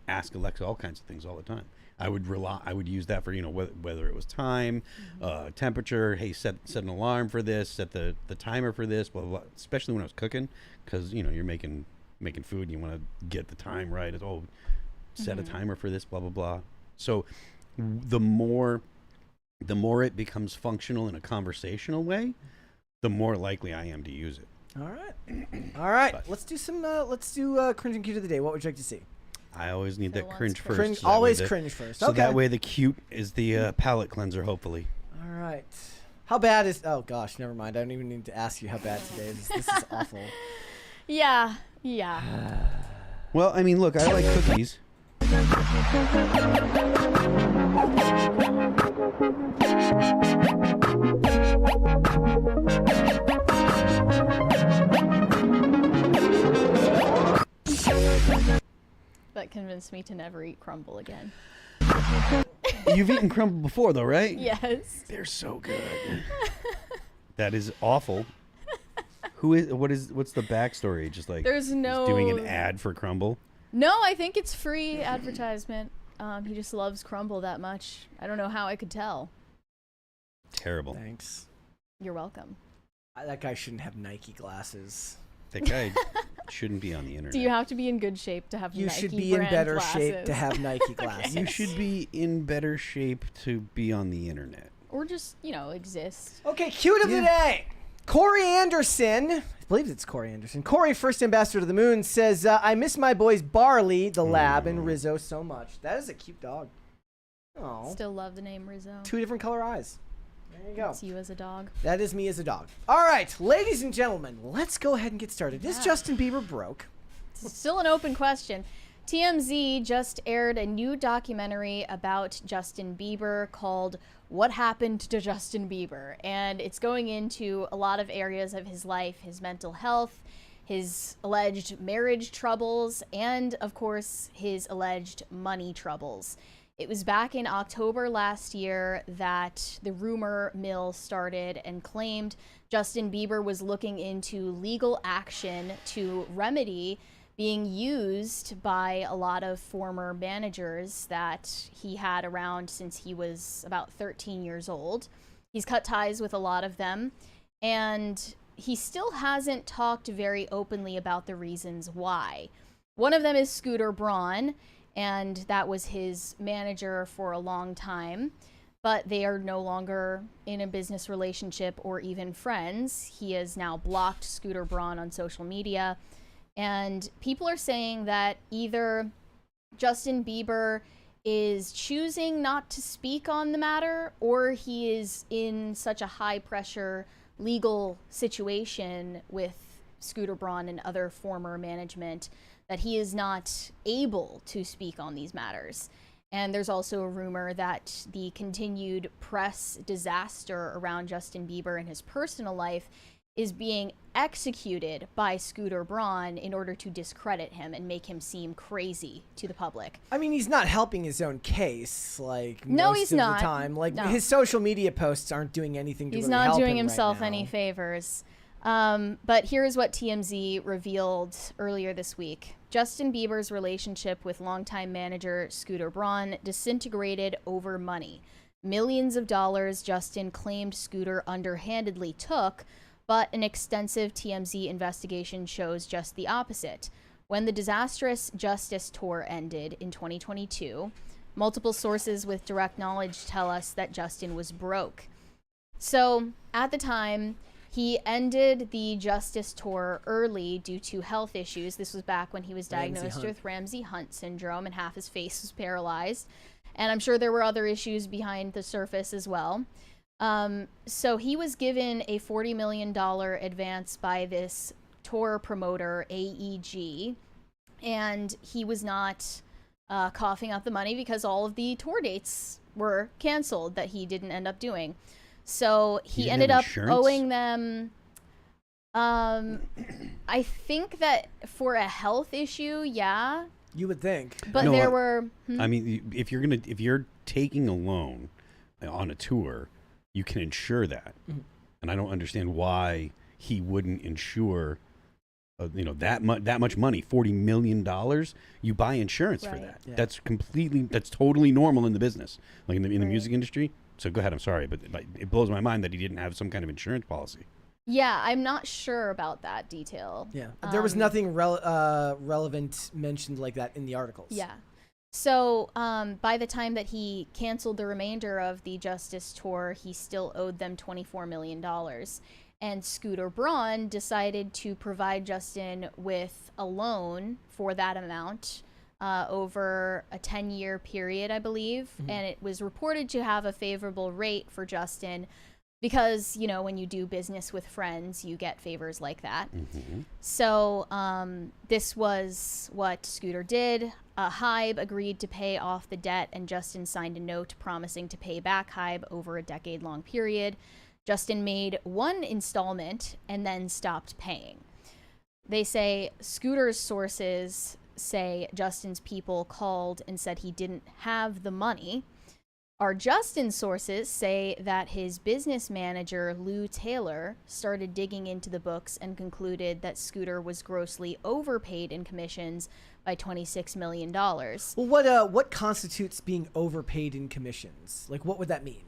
ask Alexa all kinds of things all the time. I would use that for whether it was time, temperature. Hey, set an alarm for this. Set the timer for this. Blah, blah, blah. Especially when I was cooking, because you're making food and you want to get the time right. It's set a timer for this. Blah blah blah. So the more it becomes functional in a conversational way, the more likely I am to use it. All right. But let's do cringe and cute of the day. What would you like to see? I always need that cringe first. Cringe, so always cringe first. So that way the cute is the palate cleanser, hopefully. All right. How bad is... Oh, gosh, never mind. I don't even need to ask you how bad today is. This is awful. Yeah. Well, I mean, look, I like cookies. That convinced me to never eat crumble again. You've eaten crumble before, though, right? Yes. They're so good. That is awful. What's the backstory? Just like there's no doing an ad for crumble? No, I think it's free advertisement. He just loves crumble that much. I don't know how I could tell. Terrible. Thanks. You're welcome. That guy shouldn't have Nike glasses. That guy shouldn't be on the internet. Do you have to be in good shape to have You Nike should be in brand better glasses? shape to have Nike glasses. You should be in better shape to be on the internet. Or just, exist. Okay, cute of the day. Corey Anderson, I believe it's Corey Anderson. Corey, first ambassador to the moon, says, I miss my boys Barley, the lab, and Rizzo so much. That is a cute dog. Oh. Still love the name Rizzo. 2 different color eyes. There you go. That's you as a dog. That is me as a dog. All right, ladies and gentlemen, let's go ahead and get started. Is Justin Bieber broke? It's still an open question. TMZ just aired a new documentary about Justin Bieber called What Happened to Justin Bieber? And it's going into a lot of areas of his life, his mental health, his alleged marriage troubles, and of course, his alleged money troubles. It was back in October last year that the rumor mill started and claimed Justin Bieber was looking into legal action to remedy being used by a lot of former managers that he had around since he was about 13 years old. He's cut ties with a lot of them, and he still hasn't talked very openly about the reasons why. One of them is Scooter Braun, and that was his manager for a long time, but they are no longer in a business relationship or even friends. He has now blocked Scooter Braun on social media, and people are saying that either Justin Bieber is choosing not to speak on the matter, or he is in such a high pressure legal situation with Scooter Braun and other former management that he is not able to speak on these matters. And there's also a rumor that the continued press disaster around Justin Bieber and his personal life is being executed by Scooter Braun in order to discredit him and make him seem crazy to the public. I mean, he's not helping his own case, like, No, most he's of not. the time. Like, No. his social media posts aren't doing anything to He's really not help doing him himself right any now. favors. But here's what TMZ revealed earlier this week. Justin Bieber's relationship with longtime manager Scooter Braun disintegrated over money. Millions of dollars Justin claimed Scooter underhandedly took, but an extensive TMZ investigation shows just the opposite. When the disastrous Justice Tour ended in 2022, multiple sources with direct knowledge tell us that Justin was broke. So, at the time, he ended the Justice Tour early due to health issues. This was back when he was diagnosed with Ramsay-Hunt syndrome and half his face was paralyzed. And I'm sure there were other issues behind the surface as well. So he was given a $40 million advance by this tour promoter, AEG, and he was not coughing up the money because all of the tour dates were canceled that he didn't end up doing. So he ended up owing them, I think that for a health issue, yeah. You would think. But No, there were... I mean, if you're taking a loan on a tour, you can insure that. And I don't understand why he wouldn't insure, that much money, $40 million. You buy insurance for Right. that. Yeah. That's totally normal in the business, like in the music industry. So go ahead. I'm sorry, but it blows my mind that he didn't have some kind of insurance policy. Yeah, I'm not sure about that detail. Yeah. There was nothing relevant mentioned like that in the articles. Yeah. So by the time that he canceled the remainder of the Justice Tour, he still owed them $24 million. And Scooter Braun decided to provide Justin with a loan for that amount over a 10-year period, I believe. And it was reported to have a favorable rate for Justin because, when you do business with friends, you get favors like that. So this was what Scooter did. Hybe agreed to pay off the debt, and Justin signed a note promising to pay back Hybe over a decade-long period. Justin made one installment and then stopped paying. They say Scooter's sources say Justin's people called and said he didn't have the money. Our Justin sources say that his business manager, Lou Taylor, started digging into the books and concluded that Scooter was grossly overpaid in commissions by $26 million. Well, what constitutes being overpaid in commissions? Like, what would that mean?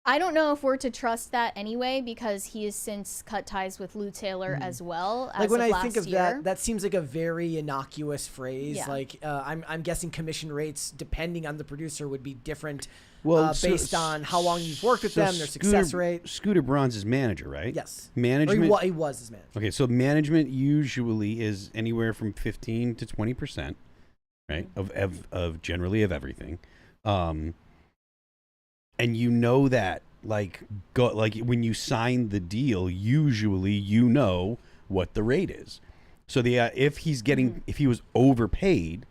I don't know if we're to trust that anyway, because he has since cut ties with Lou Taylor as well. Like, when of I last think of year. that seems like a very innocuous phrase. Yeah. Like, I'm guessing commission rates, depending on the producer, would be different So based on how long you've worked with them, their success rate. Scooter Braun's his manager, right? Yes. Management. Or he was his manager. Okay, so management usually is anywhere from 15 to 20%, right? Of generally of everything. And that, like when you sign the deal, usually what the rate is. So if he was overpaid,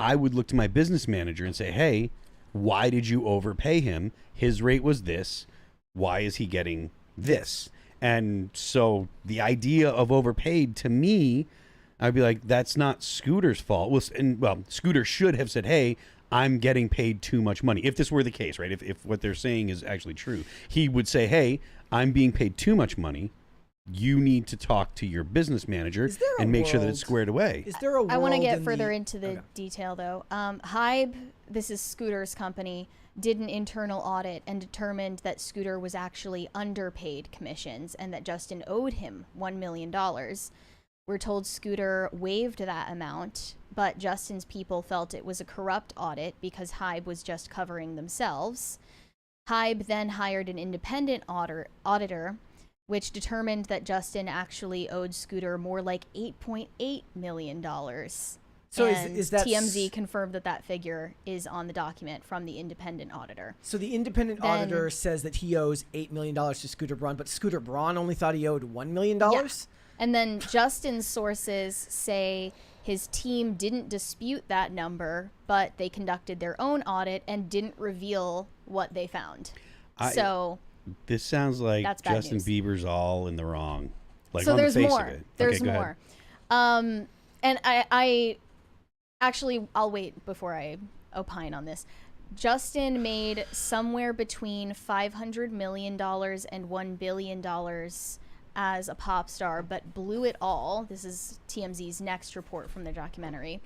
I would look to my business manager and say, hey, why did you overpay him? His rate was this. Why is he getting this? And so the idea of overpaid, to me, I'd be like, that's not Scooter's fault. Well, Scooter should have said, hey, I'm getting paid too much money. If this were the case, right? If what they're saying is actually true, he would say, hey, I'm being paid too much money. you need to talk to your business manager Is there a and make sure that world- it's squared away. Is there a I want to world get in further the- into the Okay. detail though. Hybe, this is Scooter's company, did an internal audit and determined that Scooter was actually underpaid commissions and that Justin owed him $1 million. We're told Scooter waived that amount, but Justin's people felt it was a corrupt audit because Hybe was just covering themselves. Hybe then hired an independent auditor, which determined that Justin actually owed Scooter more like $8.8 million. So And is that TMZ confirmed that that figure is on the document from the independent auditor. So the independent Then- auditor says that he owes $8 million to Scooter Braun, but Scooter Braun only thought he owed $1 million? Yeah. And then Justin's sources say his team didn't dispute that number, but they conducted their own audit and didn't reveal what they found. So This sounds like That's bad Justin news. Bieber's all in the wrong. Like so on there's the face more. of it. There's Okay, go more. ahead. And I actually, I'll wait before I opine on this. Justin made somewhere between $500 million and $1 billion as a pop star, but blew it all. This is TMZ's next report from the documentary.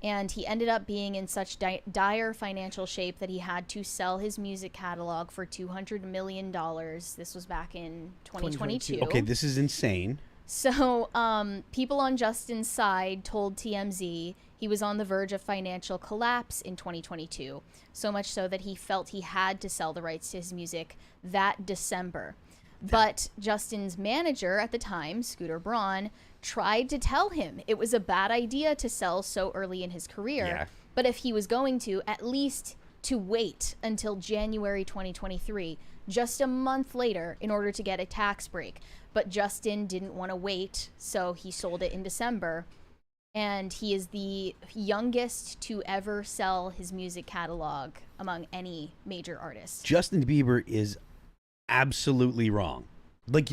And he ended up being in such dire financial shape that he had to sell his music catalog for $200 million. This was back in 2022. Okay, this is insane. So people on Justin's side told TMZ he was on the verge of financial collapse in 2022, so much so that he felt he had to sell the rights to his music that December. But Justin's manager at the time, Scooter Braun, tried to tell him it was a bad idea to sell so early in his career, Yeah. but if he was going to, at least to wait until January 2023, just a month later, in order to get a tax break. But Justin didn't want to wait, so he sold it in December. And he is the youngest to ever sell his music catalog among any major artist. Justin Bieber is absolutely wrong. Like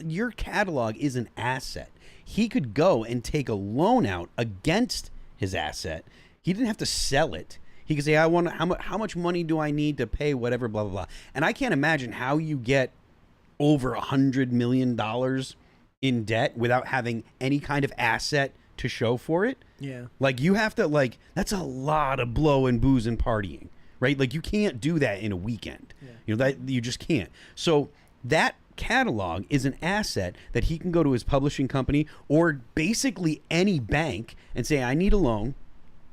your catalog is an asset. He could go and take a loan out against his asset. He didn't have to sell it. He could say, "I want how much money do I need to pay whatever, blah blah blah." And I can't imagine how you get over $100 million in debt without having any kind of asset to show for it. Yeah. Like you have to that's a lot of blowing, booze, and partying, right? Like you can't do that in a weekend. Yeah. You know that you just can't. So that catalog is an asset that he can go to his publishing company or basically any bank and say, "I need a loan,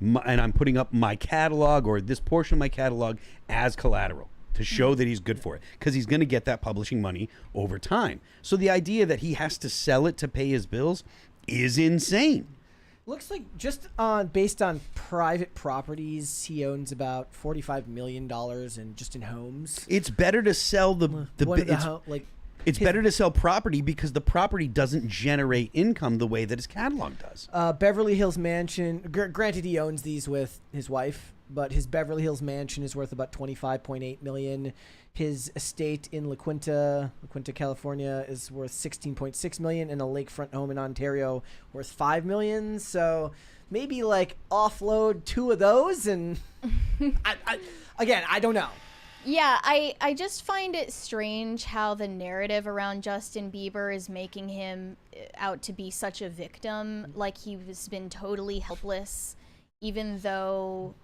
and I'm putting up my catalog or this portion of my catalog as collateral to show that he's good for it," because he's going to get that publishing money over time. So the idea that he has to sell it to pay his bills is insane. Looks like just based on private properties, he owns about $45 million in homes. It's better to sell it's better to sell property because the property doesn't generate income the way that his catalog does. Beverly Hills mansion. Granted, he owns these with his wife, but his Beverly Hills mansion is worth about $25.8 million. His estate in La Quinta, California, is worth $16.6 million, and a lakefront home in Ontario worth $5 million. So maybe offload 2 of those, and I don't know. Yeah, I just find it strange how the narrative around Justin Bieber is making him out to be such a victim, like he's been totally helpless, even though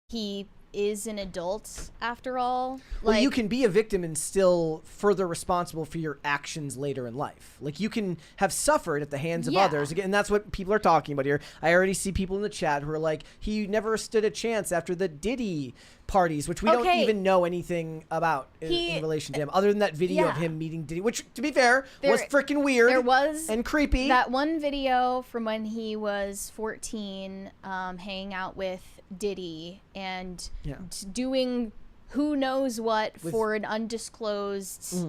he is an adult after all. Well, you can be a victim and still further responsible for your actions later in life. Like you can have suffered at the hands of others. Again, and that's what people are talking about here. I already see people in the chat who are like, he never stood a chance after the Diddy parties, which we don't even know anything about in relation to him, other than that video of him meeting Diddy, which, to be fair, was freaking weird. There was and creepy. That one video from when he was 14, hanging out with Diddy and doing who knows what for an undisclosed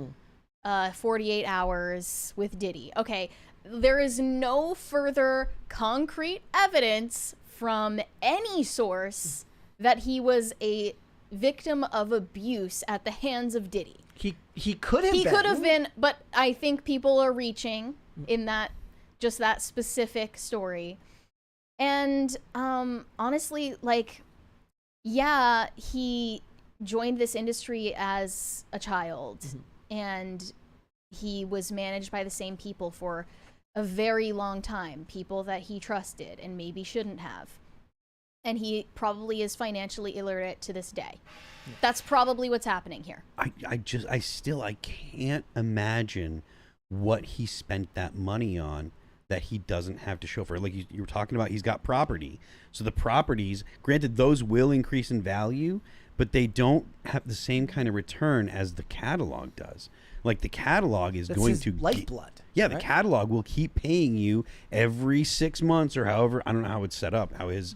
48 hours with Diddy. Okay, there is no further concrete evidence from any source that he was a victim of abuse at the hands of Diddy. He could have been. He could have been, but I think people are reaching in that specific story. And honestly, he joined this industry as a child and he was managed by the same people for a very long time, people that he trusted and maybe shouldn't have. And he probably is financially illiterate to this day. That's probably what's happening here. I can't imagine what he spent that money on that he doesn't have to show for. Like you were talking about, he's got property. So the properties, granted, those will increase in value, but they don't have the same kind of return as the catalog does. Like the catalog is That's going his to lifeblood. Yeah, the right? catalog will keep paying you every 6 months or however. I don't know how it's set up, how his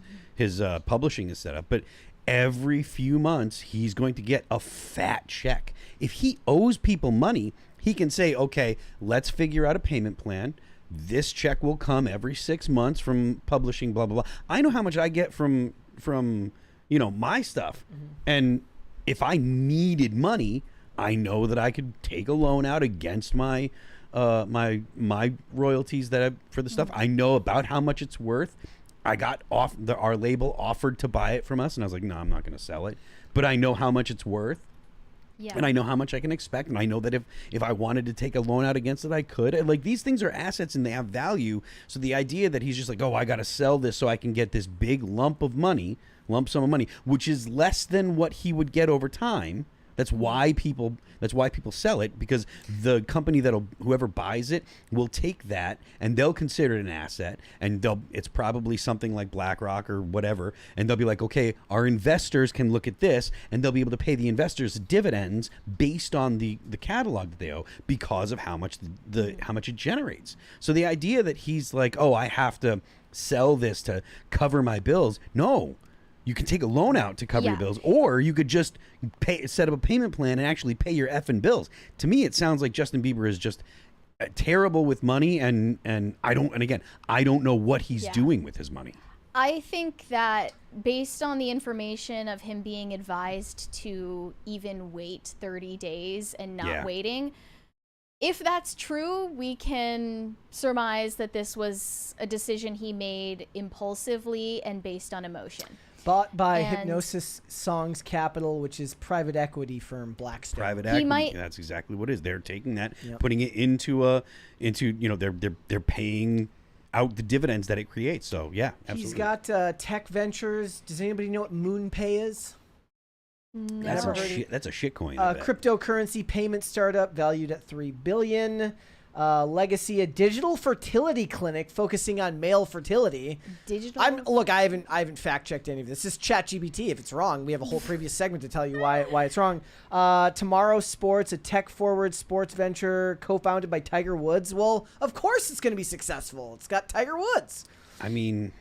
publishing is set up, but every few months he's going to get a fat check. If he owes people money, he can say, okay, let's figure out a payment plan. This check will come every 6 months from publishing, blah, blah, blah. I know how much I get from my stuff. And if I needed money, I know that I could take a loan out against my royalties for the stuff. I know about how much it's worth. I got our label offered to buy it from us, and I was like, no, I'm not going to sell it. But I know how much it's worth. Yeah. And I know how much I can expect, and I know that if I wanted to take a loan out against it, I could. And like, these things are assets and they have value. So the idea that he's just like, oh, I got to sell this so I can get this big lump sum of money, which is less than what he would get over time. That's why people sell it, because the company whoever buys it will take that and they'll consider it an asset, and it's probably something like BlackRock or whatever, and they'll be like, okay, our investors can look at this, and they'll be able to pay the investors dividends based on the catalog that they owe because of how much how much it generates. So the idea that he's like, oh, I have to sell this to cover my bills, no. You can take a loan out to cover your bills, or you could just set up a payment plan and actually pay your effing bills. To me, it sounds like Justin Bieber is just terrible with money, and I don't know what he's doing with his money. I think that based on the information of him being advised to even wait 30 days and not waiting, if that's true, we can surmise that this was a decision he made impulsively and based on emotion. Bought by Hypnosis Songs Capital, which is private equity firm Blackstone. Private equity. That's exactly what it is. They're taking that, putting it into they're paying out the dividends that it creates. So yeah, absolutely. He's got tech ventures. Does anybody know what MoonPay is? No. That's a shit coin. Cryptocurrency payment startup valued at $3 billion. Legacy, a digital fertility clinic focusing on male fertility. Digital? I haven't fact checked any of this. This is ChatGPT. If it's wrong, we have a whole previous segment to tell you why it's wrong. Tomorrow Sports, a tech-forward sports venture co-founded by Tiger Woods. Well, of course it's going to be successful. It's got Tiger Woods. I mean,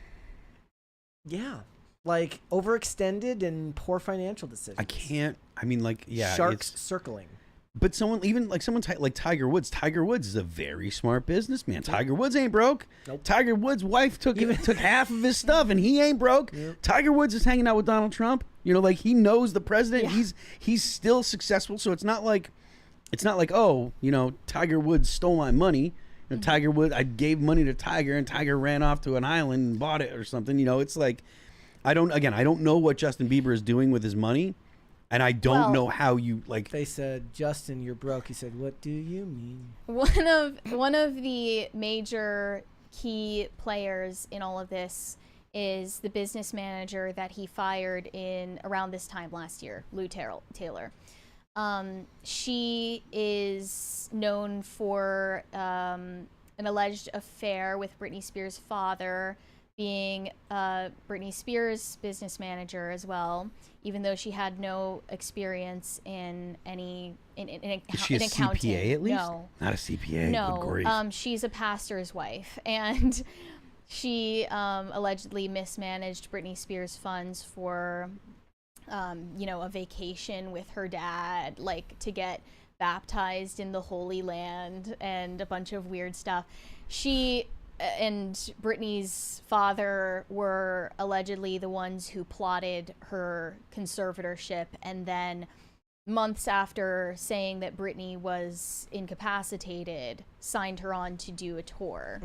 yeah, like overextended and poor financial decisions. Sharks circling. But someone like Tiger Woods. Tiger Woods is a very smart businessman. Tiger Woods ain't broke. Nope. Tiger Woods' wife took half of his stuff, and he ain't broke. Yep. Tiger Woods is hanging out with Donald Trump. He knows the president. Yeah. He's still successful. So it's not like oh, Tiger Woods stole my money. Tiger Woods, I gave money to Tiger, and Tiger ran off to an island and bought it or something. It's like, I don't know what Justin Bieber is doing with his money. And I don't know how you like. They said, Justin, you're broke. He said, what do you mean? One of the major key players in all of this is the business manager that he fired in around this time last year, Lou Taylor. She is known for an alleged affair with Britney Spears' father, being Britney Spears' business manager as well, even though she had no experience in accounting. Is she a CPA at least? No. Not a CPA. No. Good grief. She's a pastor's wife, and she allegedly mismanaged Britney Spears' funds for, a vacation with her dad, like to get baptized in the Holy Land and a bunch of weird stuff. She and Britney's father were allegedly the ones who plotted her conservatorship and then months after saying that Britney was incapacitated, signed her on to do a tour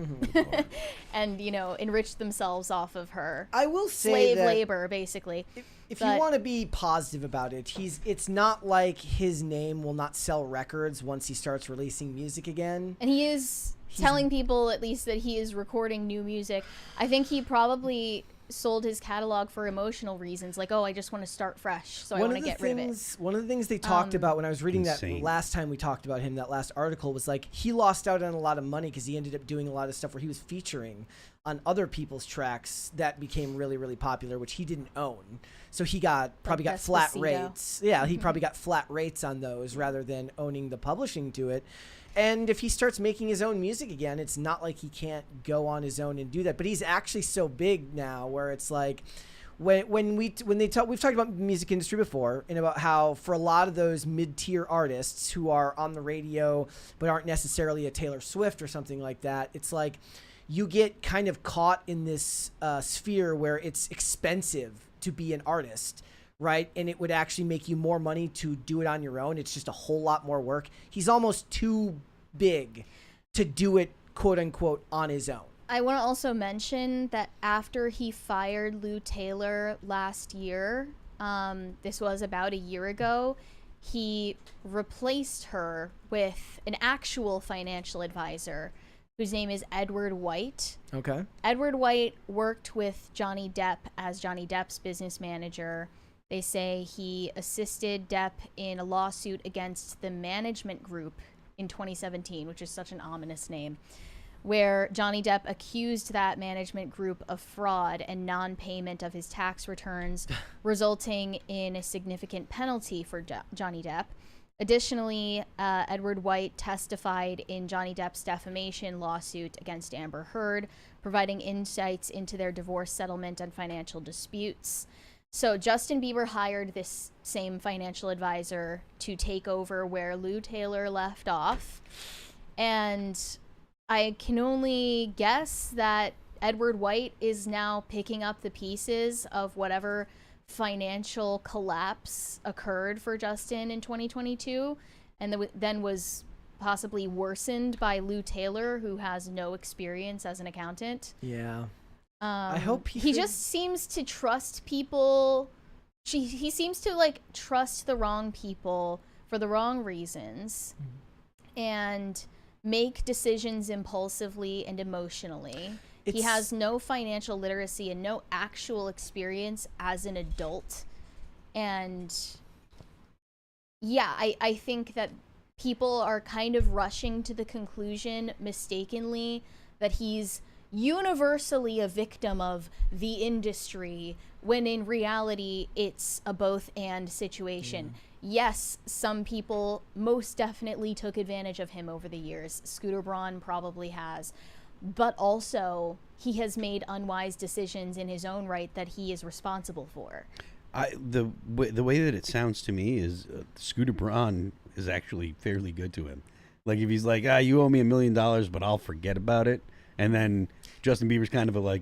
and, you know, enriched themselves off of her. I will say slave that labor, basically. if you want to be positive about it, it's not like his name will not sell records once he starts releasing music again. And he is telling people, at least, that he is recording new music. I think he probably sold his catalog for emotional reasons, like, oh, I just want to start fresh, so I want to get rid of it. One of the things they talked about when I was reading that last time we talked about him, that last article, was like he lost out on a lot of money because he ended up doing a lot of stuff where he was featuring on other people's tracks that became really, really popular, which he didn't own. So he probably got flat rates. Yeah, he probably got flat rates on those rather than owning the publishing to it. And if he starts making his own music again, it's not like he can't go on his own and do that. But he's actually so big now, where it's like, we've talked about the music industry before, and about how for a lot of those mid-tier artists who are on the radio but aren't necessarily a Taylor Swift or something like that, it's like you get kind of caught in this sphere where it's expensive to be an artist. Right? And it would actually make you more money to do it on your own. It's just a whole lot more work. He's almost too big to do it, quote unquote, on his own. I want to also mention that after he fired Lou Taylor last year, this was about a year ago, he replaced her with an actual financial advisor whose name is Edward White. Okay. Edward White worked with Johnny Depp as Johnny Depp's business manager. They say he assisted Depp in a lawsuit against the management group in 2017, which is such an ominous name, where Johnny Depp accused that management group of fraud and non-payment of his tax returns, resulting in a significant penalty for Johnny Depp. Additionally, Edward White testified in Johnny Depp's defamation lawsuit against Amber Heard, providing insights into their divorce settlement and financial disputes. So Justin Bieber hired this same financial advisor to take over where Lou Taylor left off. And I can only guess that Edward White is now picking up the pieces of whatever financial collapse occurred for Justin in 2022, and then was possibly worsened by Lou Taylor, who has no experience as an accountant. Yeah. I hope he just seems to trust people. He seems to like trust the wrong people for the wrong reasons, and make decisions impulsively and emotionally. He has no financial literacy and no actual experience as an adult. And yeah, I think that people are kind of rushing to the conclusion, mistakenly, that he's universally a victim of the industry, when in reality it's a both and situation. Yes, some people most definitely took advantage of him over the years. Scooter Braun probably has. But also, he has made unwise decisions in his own right that he is responsible for. The way that it sounds to me is Scooter Braun is actually fairly good to him. Like, if he's like, you owe me $1 million, but I'll forget about it. And then Justin Bieber's kind of a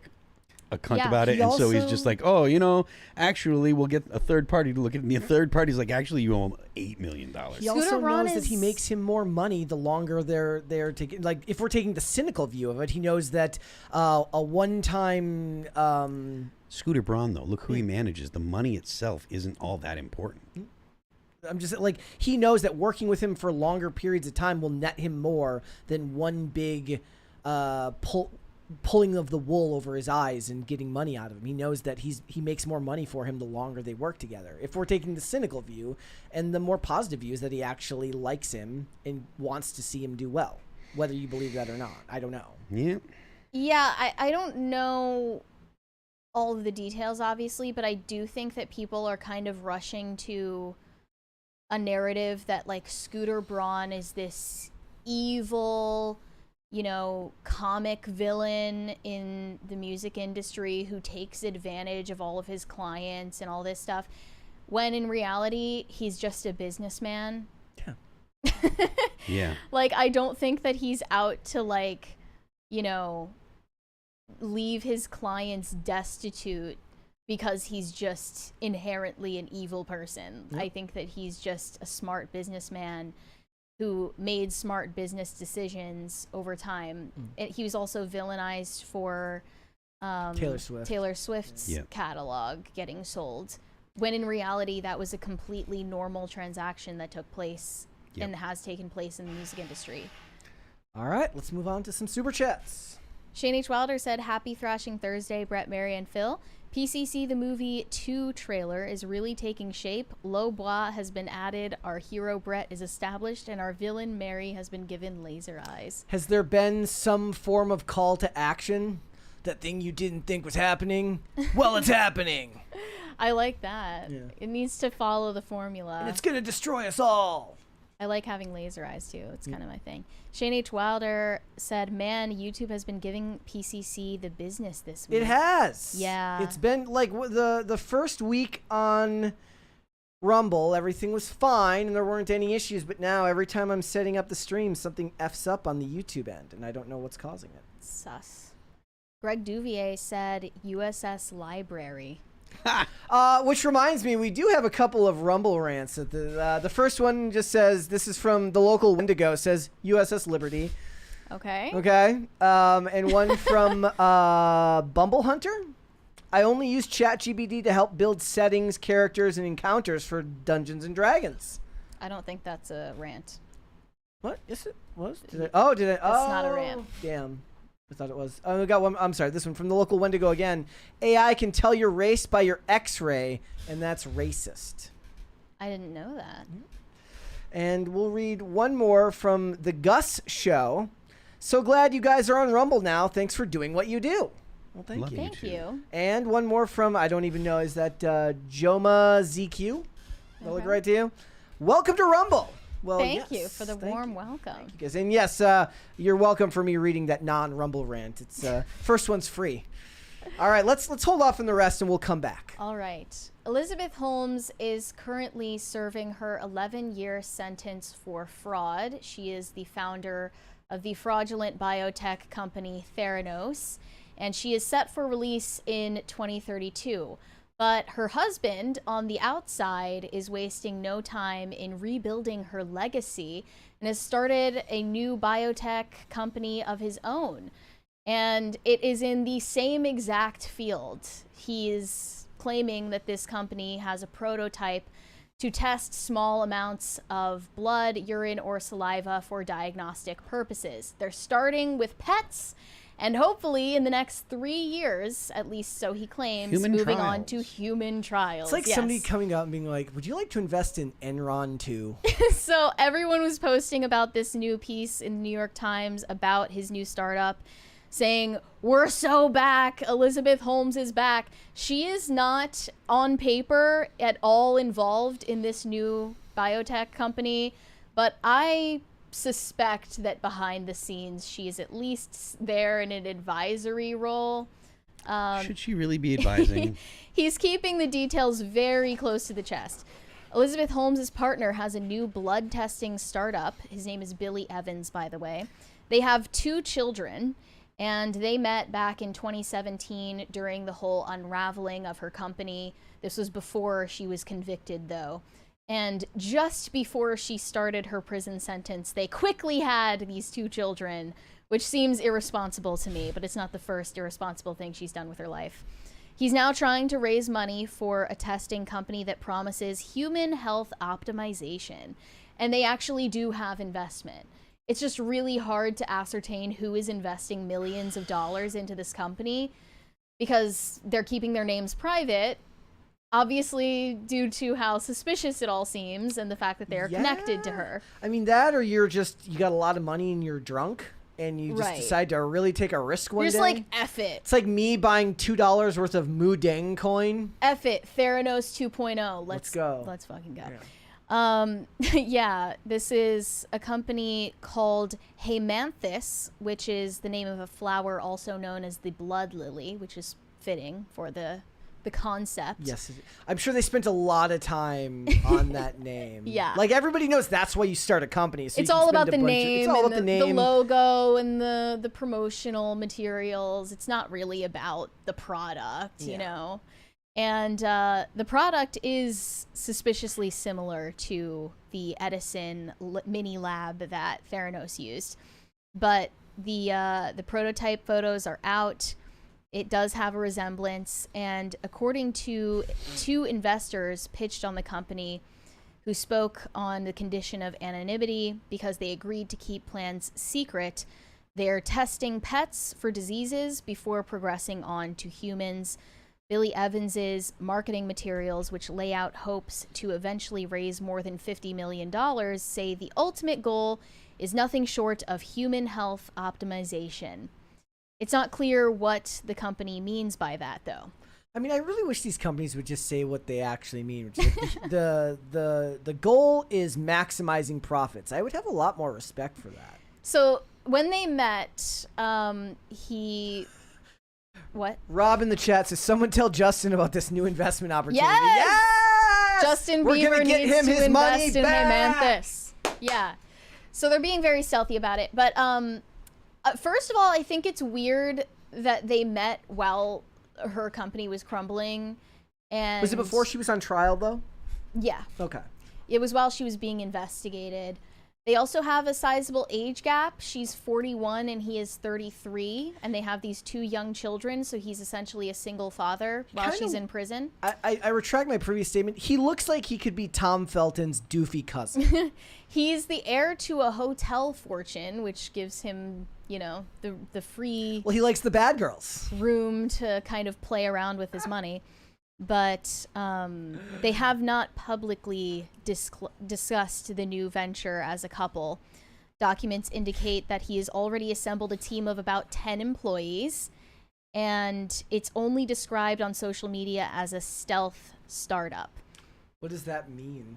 cunt about it, and so he's just like, oh, actually, we'll get a third party to look at it. And the third party's like, actually, you owe him $8 million. He also knows that he makes him more money the longer they're taking. Like, if we're taking the cynical view of it, he knows that a one-time. Scooter Braun, though, look who he manages. The money itself isn't all that important. I'm just like, he knows that working with him for longer periods of time will net him more than one big pulling of the wool over his eyes and getting money out of him. He knows that he makes more money for him the longer they work together. If we're taking the cynical view, and the more positive view is that he actually likes him and wants to see him do well, whether you believe that or not. I don't know. Yeah, I don't know all of the details, obviously, but I do think that people are kind of rushing to a narrative that, like, Scooter Braun is this evil, comic villain in the music industry who takes advantage of all of his clients and all this stuff, when in reality, he's just a businessman. Yeah. Yeah. Like, I don't think that he's out to, leave his clients destitute because he's just inherently an evil person. Yep. I think that he's just a smart businessman who made smart business decisions over time. He was also villainized for Taylor Swift's Yep. catalog getting sold, when in reality that was a completely normal transaction that took place Yep. and has taken place in the music industry. All right, let's move on to some super chats. Shane H. Wilder said, "Happy Thrashing Thursday, Brett, Mary, and Phil. PCC the Movie 2 trailer is really taking shape. Low Bois has been added, our hero Brett is established, and our villain Mary has been given laser eyes." Has there been some form of call to action? That thing you didn't think was happening? Well, it's happening. I like that. Yeah. It needs to follow the formula. And it's going to destroy us all. I like having laser eyes too. It's kind of my thing. Shane H. Wilder said, "Man, YouTube has been giving PCC the business this week." It has. Yeah. It's been like the first week on Rumble, everything was fine and there weren't any issues. But now every time I'm setting up the stream, something F's up on the YouTube end and I don't know what's causing it. Sus. Greg Duvier said, "USS Library." Which reminds me, we do have a couple of Rumble rants. At the first one just says, this is from the local Wendigo, says USS Liberty. Okay. Okay. And one from Bumble Hunter. I only use ChatGPT to help build settings, characters, and encounters for Dungeons and Dragons. I don't think that's a rant. What? Yes, it was. Did I? Oh, did I? That's not a rant. Damn. I thought it was. Oh, we got one. I'm sorry. This one from the local Wendigo again. AI can tell your race by your X-ray, and that's racist. I didn't know that. And we'll read one more from the Gus Show. So glad you guys are on Rumble now. Thanks for doing what you do. Well, thank Love you. you. Thank too. you. And one more from, I don't even know, is that Joma ZQ? That look Okay. right to you? Welcome to Rumble. Well, Thank yes, you for the thank warm you. welcome. Yes, and yes, you're welcome for me reading that non-Rumble rant. It's first one's free. All right, let's hold off on the rest and we'll come back. All right. Elizabeth Holmes is currently serving her 11-year sentence for fraud. She is the founder of the fraudulent biotech company Theranos, and she is set for release in 2032. But her husband, on the outside, is wasting no time in rebuilding her legacy and has started a new biotech company of his own. And it is in the same exact field. He is claiming that this company has a prototype to test small amounts of blood, urine, or saliva for diagnostic purposes. They're starting with pets, and hopefully in the next 3 years, at least so he claims, Human moving on trials. to human trials. It's like Yes. somebody coming out and being like, would you like to invest in Enron too? So everyone was posting about this new piece in the New York Times about his new startup, saying, "We're so back. Elizabeth Holmes is back." She is not on paper at all involved in this new biotech company, but I suspect that behind the scenes she is at least there in an advisory role. Should she really be advising? He's keeping the details very close to the chest. Elizabeth Holmes' partner has a new blood testing startup. His name is Billy Evans, by the way. They have 2 children, and they met back in 2017 during the whole unraveling of her company. This was before she was convicted, though. And just before she started her prison sentence, they quickly had these 2 children, which seems irresponsible to me, but it's not the first irresponsible thing she's done with her life. He's now trying to raise money for a testing company that promises human health optimization. And they actually do have investment. It's just really hard to ascertain who is investing millions of dollars into this company because they're keeping their names private, obviously due to how suspicious it all seems and the fact that they're connected to her. I mean, that or you got a lot of money and you're drunk and you just Right. decide to really take a risk one You're just day. like, F it. It's like me buying $2 worth of Mudeng coin. F it. Theranos 2.0. Let's go. Let's fucking go. Yeah, this is a company called Haemanthus, which is the name of a flower also known as the blood lily, which is fitting for the concept. Yes, I'm sure they spent a lot of time on that name. Yeah. Like everybody knows that's why you start a company. So It's you can all spend about a the bunch of- name It's all and about the the name. logo and the promotional materials. It's not really about the product, you Yeah. know. And the product is suspiciously similar to the Edison mini lab that Theranos used. But the prototype photos are out. It does have a resemblance. And according to 2 investors pitched on the company who spoke on the condition of anonymity because they agreed to keep plans secret, they're testing pets for diseases before progressing on to humans. Billy Evans's marketing materials, which lay out hopes to eventually raise more than $50 million, say the ultimate goal is nothing short of human health optimization. It's not clear what the company means by that, though. I mean, I really wish these companies would just say what they actually mean. Which is like the goal is maximizing profits. I would have a lot more respect for that. So when they met, What? Rob in the chat says, someone tell Justin about this new investment opportunity. Yes! Justin We're Bieber gonna get needs him to his money invest in back! Hymanthus. Yeah. So they're being very stealthy about it. But first of all, I think it's weird that they met while her company was crumbling. And Was it before she was on trial, though? Yeah. Okay. It was while she was being investigated. They also have a sizable age gap. She's 41 and he is 33, and they have these 2 young children, so he's essentially a single father while she's in prison. I retract my previous statement. He looks like he could be Tom Felton's doofy cousin. He's the heir to a hotel fortune, which gives him, you know, the free Well, he likes the bad girls. room to kind of play around with his money. But they have not publicly discussed the new venture as a couple. Documents indicate that he has already assembled a team of about 10 employees, and it's only described on social media as a stealth startup. What does that mean?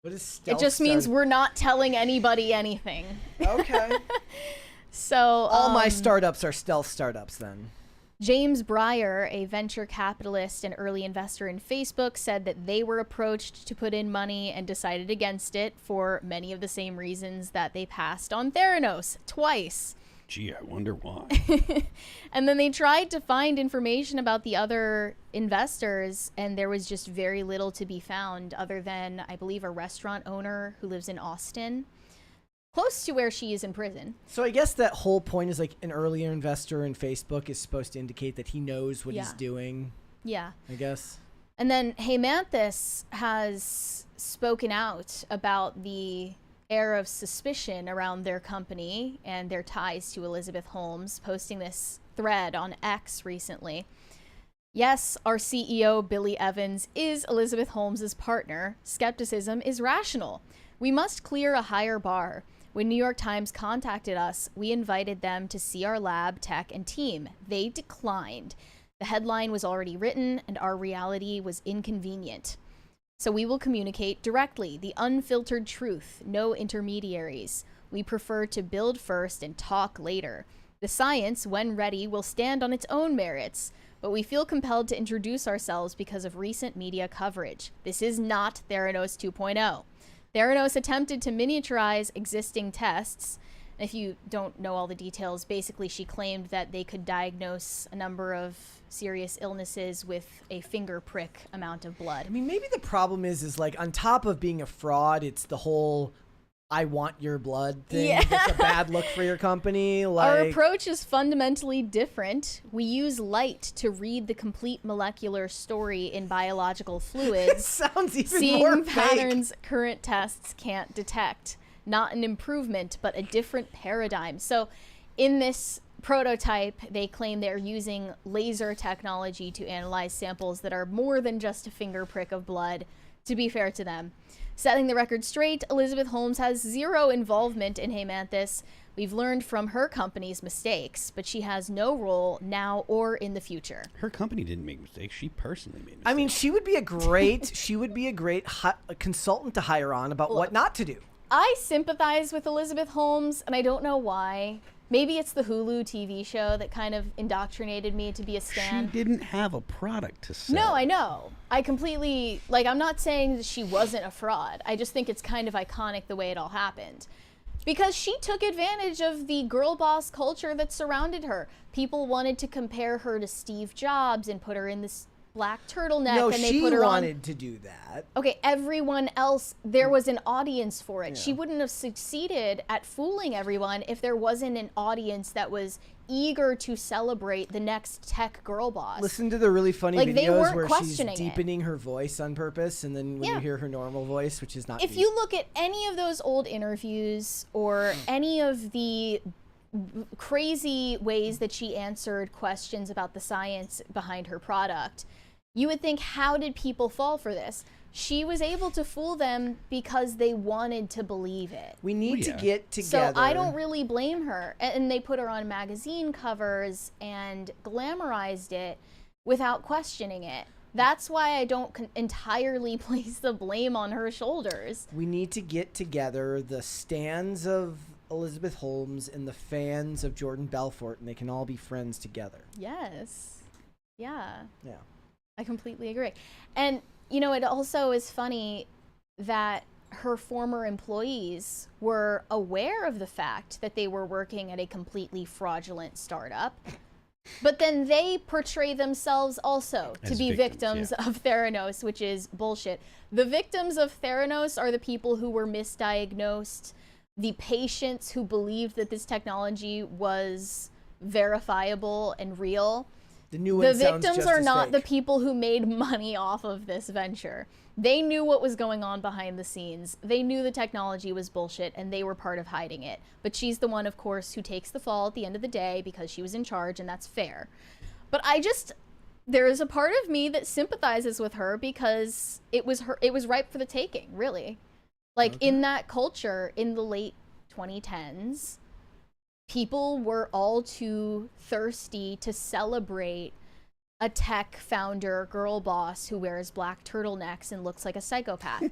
What is stealth? It just means startup? we're not telling anybody anything. Okay. So All my startups are stealth startups then. James Breyer, a venture capitalist and early investor in Facebook, said that they were approached to put in money and decided against it for many of the same reasons that they passed on Theranos twice. Gee, I wonder why. And then they tried to find information about the other investors, and there was just very little to be found other than, I believe, a restaurant owner who lives in Austin, close to where she is in prison. So I guess that whole point is like an earlier investor in Facebook is supposed to indicate that he knows what he's Yeah. doing, Yeah. I guess. And then Hymanthus has spoken out about the air of suspicion around their company and their ties to Elizabeth Holmes, posting this thread on X recently. Yes, our CEO, Billy Evans, is Elizabeth Holmes's partner. Skepticism is rational. We must clear a higher bar. When New York Times contacted us, we invited them to see our lab, tech, and team. They declined. The headline was already written, and our reality was inconvenient. So we will communicate directly, the unfiltered truth, no intermediaries. We prefer to build first and talk later. The science, when ready, will stand on its own merits, but we feel compelled to introduce ourselves because of recent media coverage. This is not Theranos 2.0. Theranos attempted to miniaturize existing tests. If you don't know all the details, basically she claimed that they could diagnose a number of serious illnesses with a finger prick amount of blood. I mean, maybe the problem is like on top of being a fraud, it's the whole I want your blood thing. Yeah. It's a bad look for your company. Our Like, approach is fundamentally different. We use light to read the complete molecular story in biological fluids. sounds even more Seeing fake. patterns current tests can't detect. Not an improvement, but a different paradigm. So in this prototype, they claim they're using laser technology to analyze samples that are more than just a finger prick of blood, to be fair to them. Setting the record straight, Elizabeth Holmes has zero involvement in Hymanthus. We've learned from her company's mistakes, but she has no role now or in the future. Her company didn't make mistakes. She personally made mistakes. I mean, she would be a great consultant to hire on about what not to do. I sympathize with Elizabeth Holmes, and I don't know why. Maybe it's the Hulu TV show that kind of indoctrinated me to be a stan. She didn't have a product to sell. No, I know. I completely, like, I'm not saying that she wasn't a fraud. I just think it's kind of iconic the way it all happened. Because she took advantage of the girl boss culture that surrounded her. People wanted to compare her to Steve Jobs and put her in this black turtleneck No, and they she put her on. wanted to do that. Okay, everyone else, there was an audience for it. She wouldn't have succeeded at fooling everyone if there wasn't an audience that was eager to celebrate the next tech girl boss. Listen to the really funny Like, they videos weren't where she's questioning it. deepening her voice on purpose, and then when you Yeah. hear her normal voice, which is not If you look at any of those old interviews or any of the crazy ways that she answered questions about the science behind her product, you would think, how did people fall for this? She was able to fool them because they wanted to believe it. we need to yeah. get together. So I don't really blame her. And they put her on magazine covers and glamorized it without questioning it. That's why I don't entirely place the blame on her shoulders. We need to get together the stans of Elizabeth Holmes and the fans of Jordan Belfort, and they can all be friends together. Yes. Yeah. Yeah. I completely agree. And, you know, it also is funny that her former employees were aware of the fact that they were working at a completely fraudulent startup, but then they portray themselves also to As be victims, victims of Theranos, which is bullshit. The victims of Theranos are the people who were misdiagnosed, the patients who believed that this technology was verifiable and real. The new The one sounds victims just are as not the fake. people who made money off of this venture. They knew what was going on behind the scenes. They knew the technology was bullshit and they were part of hiding it. But she's the one, of course, who takes the fall at the end of the day because she was in charge, and that's fair. But there is a part of me that sympathizes with her because it was ripe for the taking, really. Like, in that culture in the late 2010s, people were all too thirsty to celebrate a tech founder girl boss who wears black turtlenecks and looks like a psychopath.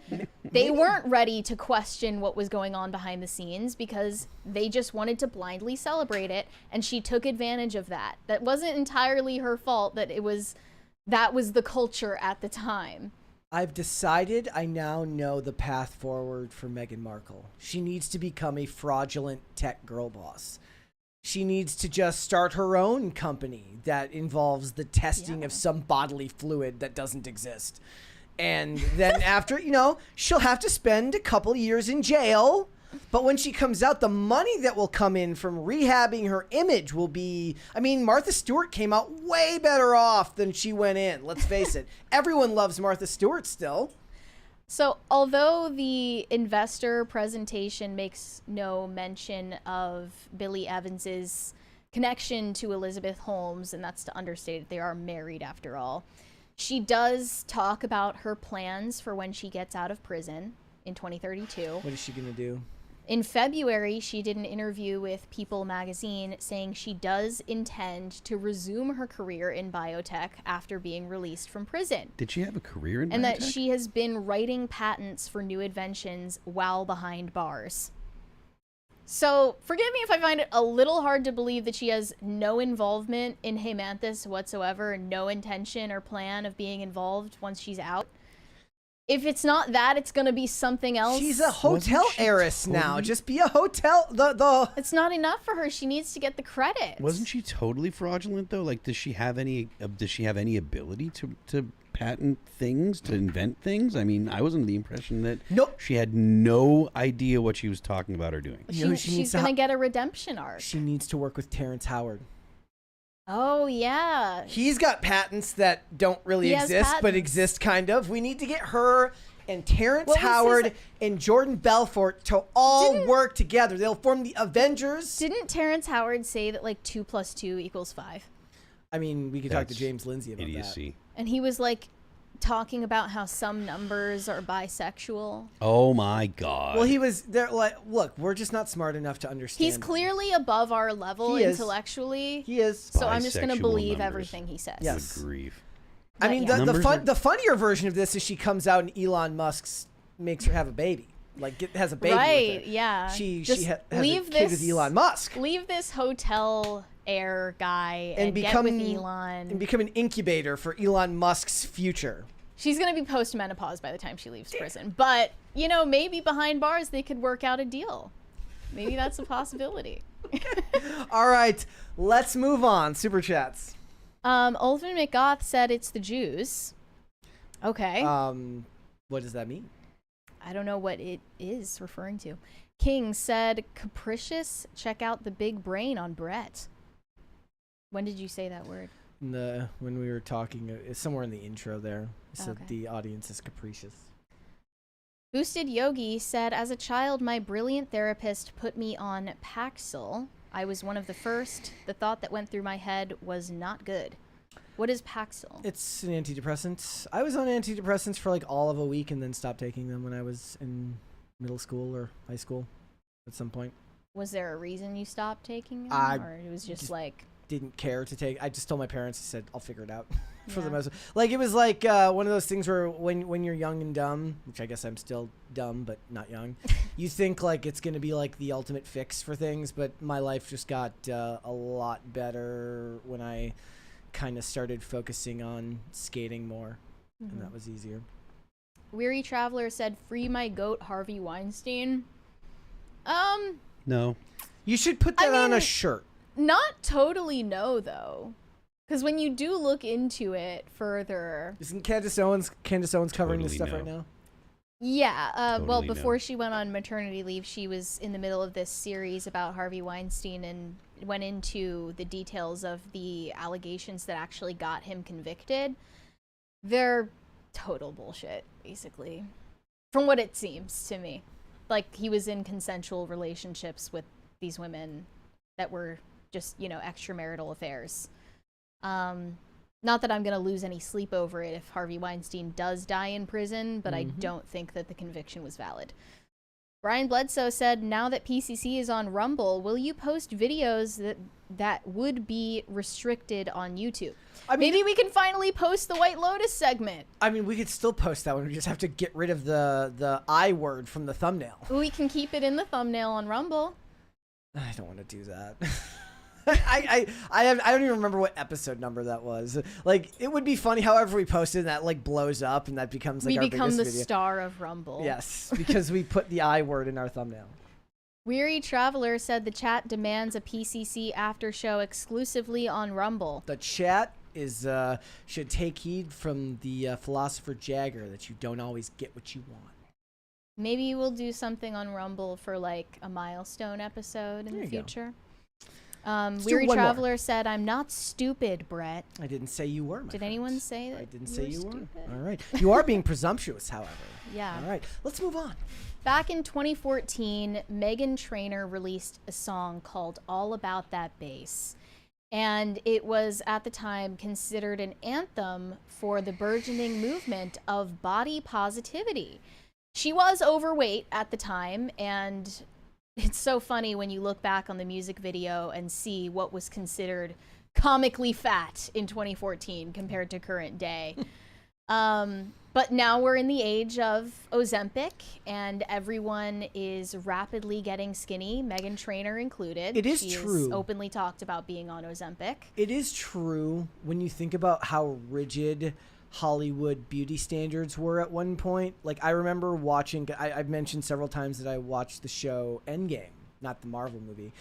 They weren't ready to question what was going on behind the scenes because they just wanted to blindly celebrate it, and she took advantage of that. That wasn't entirely her fault, that was the culture at the time. I've decided I now know the path forward for Meghan Markle. She needs to become a fraudulent tech girl boss. She needs to just start her own company that involves the testing of some bodily fluid that doesn't exist. And then after, she'll have to spend a couple years in jail. But when she comes out, the money that will come in from rehabbing her image will be... I mean, Martha Stewart came out way better off than she went in. Let's face it. Everyone loves Martha Stewart still. So, although the investor presentation makes no mention of Billy Evans's connection to Elizabeth Holmes, and that's to understate it, they are married after all, she does talk about her plans for when she gets out of prison in 2032. What is she going to do? In February, she did an interview with People magazine saying she does intend to resume her career in biotech after being released from prison. Did she have a career in And biotech? that she has been writing patents for new inventions while behind bars. So, forgive me if I find it a little hard to believe that she has no involvement in Heymanthus whatsoever and no intention or plan of being involved once she's out. If it's not that, it's going to be something else. She's a hotel Wasn't she heiress now. totally- Just be a hotel... It's not enough for her. She needs to get the credit. Wasn't she totally fraudulent though? Like, does she have any ability to patent things, to invent things? I mean, I was under the impression that Nope. she had no idea what she was talking about or doing. You know who she needs She's to going to get a redemption arc. She needs to work with Terrence Howard. Oh, yeah. He's got patents that don't really He has exist, but patents. exist kind of. We need to get her and Terrence What was Howard his- and Jordan Belfort to all work together. They'll form the Avengers. Didn't Terrence Howard say that, like, 2 + 2 = 5? I mean, we could talk to That's James Lindsay about Idiocy. And he was, like, talking about how some numbers are bisexual. Oh my God. that. Well, he was there like, look, we're just not smart enough to understand. He's clearly above our level He is. intellectually. He is. So I'm just going to Bisexual believe numbers. everything he says. Yes. Good grief. I But mean, yeah. the Numbers funnier version of this is she comes out and Elon Musk makes her have a baby. Like, has a baby Right, with her. yeah. She Just has leave a kid this- with Elon Musk. Leave this hotel air guy and become get with Elon. and become an incubator for Elon Musk's future. She's going to be post-menopause by the time she leaves prison. But, maybe behind bars they could work out a deal. Maybe that's a possibility. All right, let's move on. Super chats. Ulvin McGoth said it's the Jews. Okay. What does that mean? I don't know what it is referring to. King said, capricious, check out the big brain on Brett. When did you say that word? When we were talking, somewhere in the intro there. So Okay. the audience is capricious. Boosted Yogi said, as a child, my brilliant therapist put me on Paxil. I was one of the first. The thought that went through my head was not good. What is Paxil? It's an antidepressant. I was on antidepressants for like all of a week and then stopped taking them when I was in middle school or high school at some point. Was there a reason you stopped taking them? Or it was just like... Didn't care to take. I just told my parents. I said I'll figure it out for the Yeah. most. Like it was like one of those things where when you're young and dumb, which I guess I'm still dumb but not young, you think like it's gonna be like the ultimate fix for things. But my life just got a lot better when I kind of started focusing on skating more, and that was easier. Weary Traveler said, free my goat Harvey Weinstein. No. You should put that on a mean- shirt. Not totally no, though. Because when you do look into it further... Isn't Candace Owens covering this Totally stuff no. right now? Yeah, well, Totally no. before she went on maternity leave, she was in the middle of this series about Harvey Weinstein and went into the details of the allegations that actually got him convicted. They're total bullshit, basically. From what it seems to me. Like, he was in consensual relationships with these women that were just, you know, extramarital affairs. Not that I'm going to lose any sleep over it if Harvey Weinstein does die in prison, but I don't think that the conviction was valid. Brian Bledsoe said, now that PCC is on Rumble, will you post videos that would be restricted on YouTube? I mean, Maybe we can finally post the White Lotus segment. I mean, we could still post that one. We just have to get rid of the I word from the thumbnail. We can keep it in the thumbnail on Rumble. I don't want to do that. I don't even remember what episode number that was. Like, it would be funny, however we posted and that like blows up and that becomes like We our become biggest the video. star of Rumble. Yes, because we put the I word in our thumbnail. Weary Traveler said the chat demands a PCC after show exclusively on Rumble. The chat is should take heed from the philosopher Jagger that you don't always get what you want. Maybe we'll do something on Rumble for like a milestone episode in There the you go. future. do Weary one more. Traveler said, I'm not stupid, Brett. I didn't say you were. My Did anyone friends. say that I didn't you say were you stupid? were. All right. You are being presumptuous, however. Yeah. All right. Let's move on. Back in 2014, Meghan Trainor released a song called All About That Bass. And it was, at the time, considered an anthem for the burgeoning movement of body positivity. She was overweight at the time, and it's so funny when you look back on the music video and see what was considered comically fat in 2014 compared to current day. But now we're in the age of Ozempic, and everyone is rapidly getting skinny, Meghan Trainor included. It is She has true. openly talked about being on Ozempic. It is true when you think about how rigid Hollywood beauty standards were at one point. Like, I remember watching, I've mentioned several times that I watched the show Endgame, not the Marvel movie.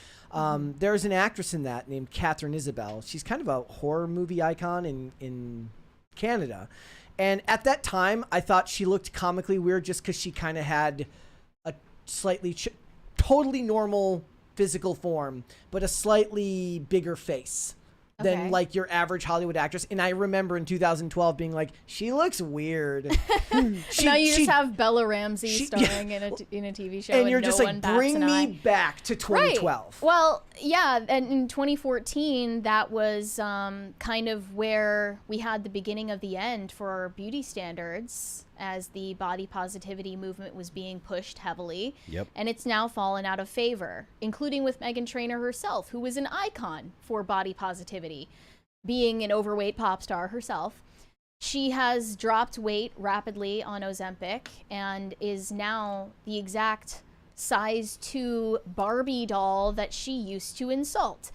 There's an actress in that named Catherine Isabel. She's kind of a horror movie icon in Canada. And at that time, I thought she looked comically weird just because she kind of had a slightly, totally normal physical form, but a slightly bigger face than Okay. like your average Hollywood actress. And I remember in 2012 being like, she looks weird. Now you just have Bella Ramsey starring in a TV show, and you're no just one like, bats bring an me eye. back to 2012. Right. Well, yeah, and in 2014, that was kind of where we had the beginning of the end for beauty standards as the body positivity movement was being pushed heavily. Yep. And it's now fallen out of favor, including with Meghan Trainor herself, who was an icon for body positivity, being an overweight pop star herself. She has dropped weight rapidly on Ozempic and is now the exact size 2 Barbie doll that she used to insult.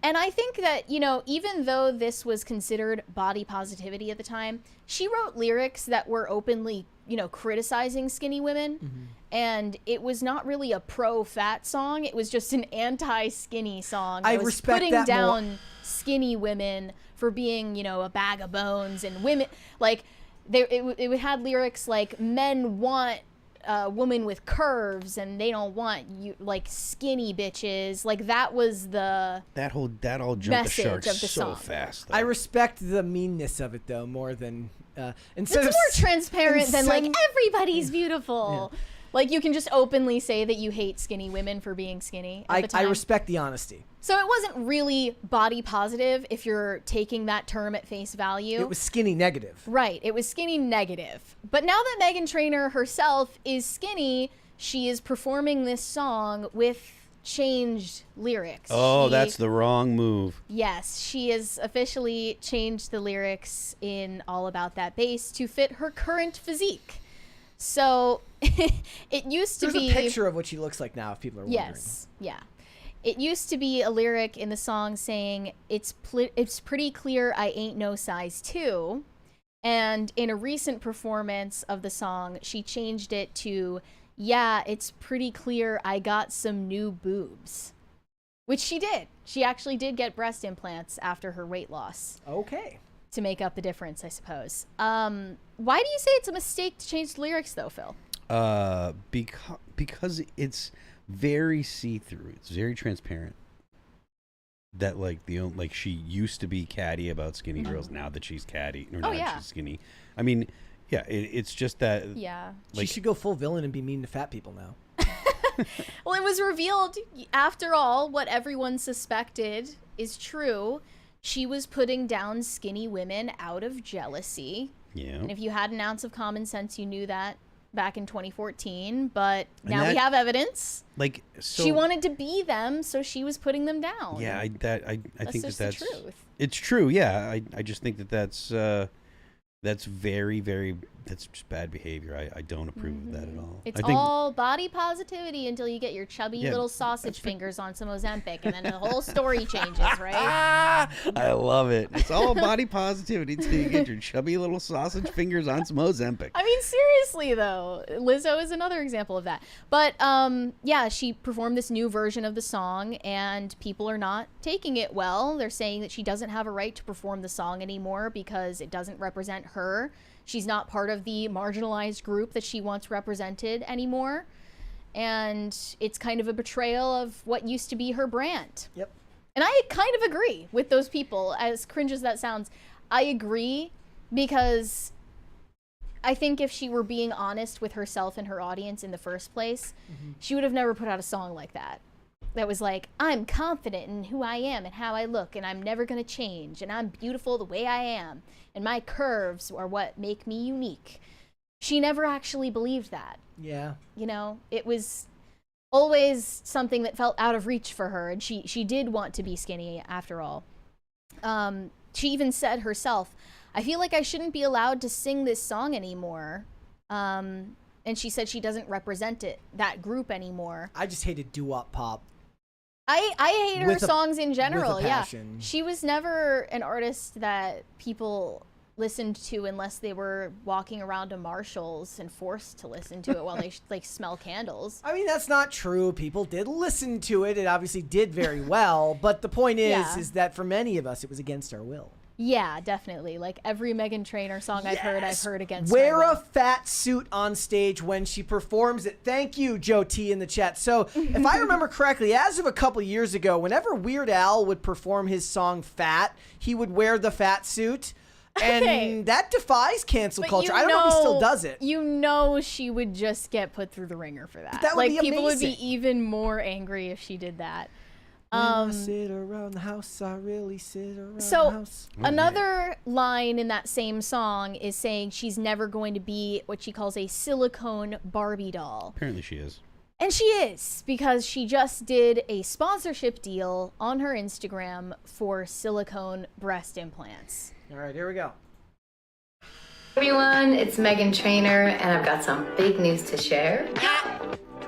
And I think that, you know, even though this was considered body positivity at the time, she wrote lyrics that were openly, you know, criticizing skinny women. And it was not really a pro-fat song. It was just an anti-skinny song. I that was respect putting that down more. skinny women for being, you know, a bag of bones, and women, like, it had lyrics like, men want a woman with curves and they don't want you, like, skinny bitches. Like, that was the that all jumped the message shark of the so song. fast. I respect the meanness of it though more than It's more transparent than like everybody's beautiful. Yeah. Like, you can just openly say that you hate skinny women for being skinny at the I time. respect the honesty. So it wasn't really body positive if you're taking that term at face value. It was skinny negative. Right, it was skinny negative. But now that Meghan Trainor herself is skinny, she is performing this song with changed lyrics. Oh, that's the wrong move. Yes, she has officially changed the lyrics in All About That Bass to fit her current physique. So it used to There's be a picture of what she looks like now if people are wondering. Yes, yeah. It used to be a lyric in the song saying, it's pretty clear I ain't no size 2. And in a recent performance of the song, she changed it to, yeah, it's pretty clear I got some new boobs. Which she did. She actually did get breast implants after her weight loss. Okay. To make up the difference, I suppose. Why do you say it's a mistake to change the lyrics, though, Phil? Because it's very see-through. It's very transparent. That like she used to be catty about skinny girls. Now that she's catty, or now that she's skinny. I mean, yeah, it's just that. Yeah. She should go full villain and be mean to fat people now. Well, it was revealed, after all, what everyone suspected is true. She was putting down skinny women out of jealousy. Yeah. And if you had an ounce of common sense, you knew that back in 2014. But now we have evidence. Like, so she wanted to be them, so she was putting them down. Yeah, I think that's the truth. It's true. Yeah, I just think that's very, very, that's just bad behavior. I don't approve of that at all. It's all body positivity until you get your chubby little sausage fingers on some Ozempic, and then the whole story changes, right? I love it. It's all body positivity until you get your chubby little sausage fingers on some Ozempic. I mean, seriously, though. Lizzo is another example of that. But, yeah, she performed this new version of the song, and people are not taking it well. They're saying that she doesn't have a right to perform the song anymore because it doesn't represent her. She's not part of the marginalized group that she once represented anymore. And it's kind of a betrayal of what used to be her brand. Yep. And I kind of agree with those people, as cringe as that sounds. I agree because I think if she were being honest with herself and her audience in the first place, she would have never put out a song like that. That was like, I'm confident in who I am and how I look, and I'm never going to change, and I'm beautiful the way I am, and my curves are what make me unique. She never actually believed that. Yeah. You know, it was always something that felt out of reach for her, and she did want to be skinny after all. She even said herself, I feel like I shouldn't be allowed to sing this song anymore. And she said she doesn't represent that group anymore. I just hated doo-wop pop. I hate her songs in general. With a yeah, passion. She was never an artist that people listened to unless they were walking around to Marshalls and forced to listen to it while they like smell candles. I mean, that's not true. People did listen to it. It obviously did very well. But the point is that for many of us, it was against our will. Yeah, definitely. Like every Meghan Trainor song I've heard against Wear my will. a fat suit on stage when she performs it. Thank you, Joe T in the chat. So if I remember correctly, as of a couple years ago, whenever Weird Al would perform his song Fat, he would wear the fat suit. And that defies cancel culture. I don't know if he still does it. You know she would just get put through the ringer for that. That would like be people would amazing. be even more angry if she did that. When I sit around the house, I really sit around the So house. another line in that same song is saying she's never going to be what she calls a silicone Barbie doll. Apparently she is. And she is, because she just did a sponsorship deal on her Instagram for silicone breast implants. All right, here we go. Everyone, it's Meghan Trainor, and I've got some big news to share.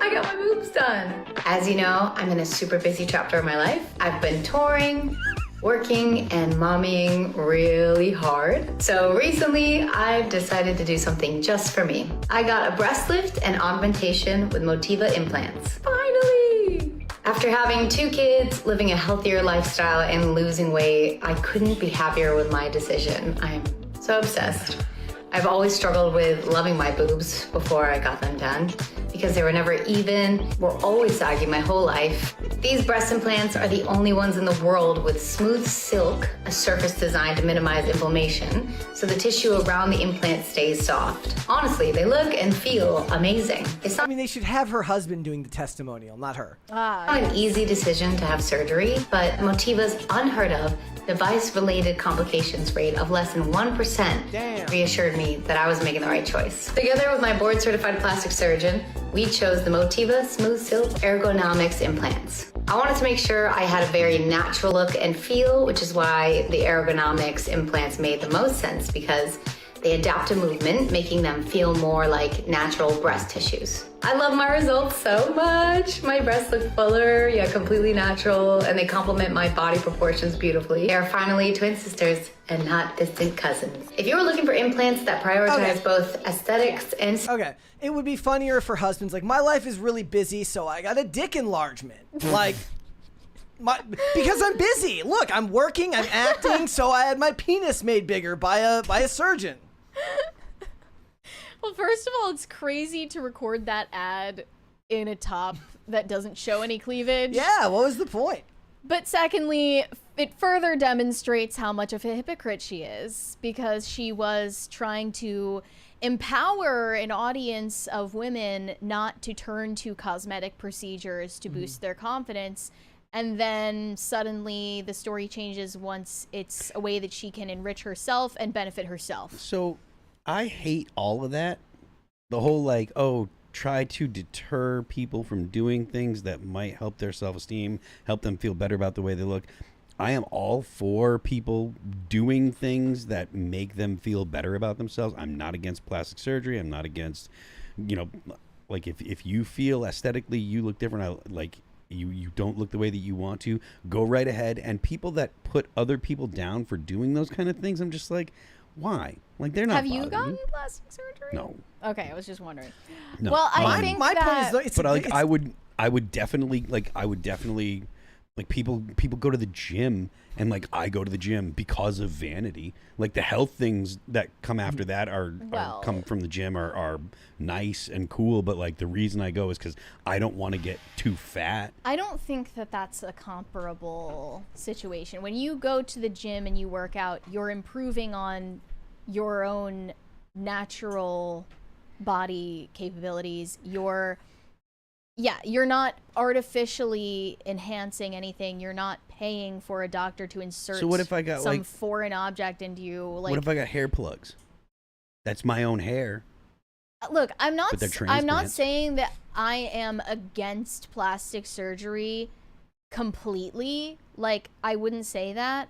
I got my boobs done. As you know, I'm in a super busy chapter of my life. I've been touring, working, and mommying really hard. So recently, I've decided to do something just for me. I got a breast lift and augmentation with Motiva implants. Finally! After having 2 kids, living a healthier lifestyle, and losing weight, I couldn't be happier with my decision. I'm so obsessed. I've always struggled with loving my boobs before I got them done because they were never even, were always saggy my whole life. These breast implants are the only ones in the world with smooth silk, a surface designed to minimize inflammation, so the tissue around the implant stays soft. Honestly, they look and feel amazing. It's I not mean, they should have her husband doing the testimonial, not her. an easy decision to have surgery, but Motiva's unheard of device-related complications rate of less than 1% Damn. reassured me that I was making the right choice. Together with my board-certified plastic surgeon, we chose the Motiva Smooth Silk Ergonomics implants. I wanted to make sure I had a very natural look and feel, which is why the ergonomics implants made the most sense because they adapt to movement, making them feel more like natural breast tissues. I love my results so much. My breasts look fuller, yet completely natural, and they complement my body proportions beautifully. They are finally twin sisters and not distant cousins. If you were looking for implants that prioritize Okay. both aesthetics and Okay, it would be funnier if her husband's like, my life is really busy, so I got a dick enlargement. Like, because I'm busy. Look, I'm working, I'm acting, so I had my penis made bigger by a surgeon. Well, first of all, it's crazy to record that ad in a top that doesn't show any cleavage. Yeah, what was the point? But secondly, it further demonstrates how much of a hypocrite she is because she was trying to empower an audience of women not to turn to cosmetic procedures to boost their confidence. And then suddenly the story changes once it's a way that she can enrich herself and benefit herself. So I hate all of that. The whole like, oh, try to deter people from doing things that might help their self-esteem, help them feel better about the way they look. I am all for people doing things that make them feel better about themselves. I'm not against plastic surgery. I'm not against, you know, like if you feel aesthetically you look different, you don't look the way that you want to, go right ahead. And people that put other people down for doing those kind of things, I'm just like, why? Like, they're not. Have you bothering gotten me. plastic surgery? No. Okay, I was just wondering. No. Well, I think My that... point is, though, it's But like, it's, I would definitely like people go to the gym, and like I go to the gym because of vanity. Like the health things that come after that Well- come from the gym are nice and cool. But like the reason I go is because I don't want to get too fat. I don't think that that's a comparable situation. When you go to the gym and you work out, you're improving on your own natural body capabilities. You're not artificially enhancing anything. You're not paying for a doctor to insert So what if I got, some like- foreign object into you. Like, What if I got hair plugs? That's my own hair. look, I'm not But they're I'm not transplants. saying that I am against plastic surgery completely. Like, I wouldn't say that,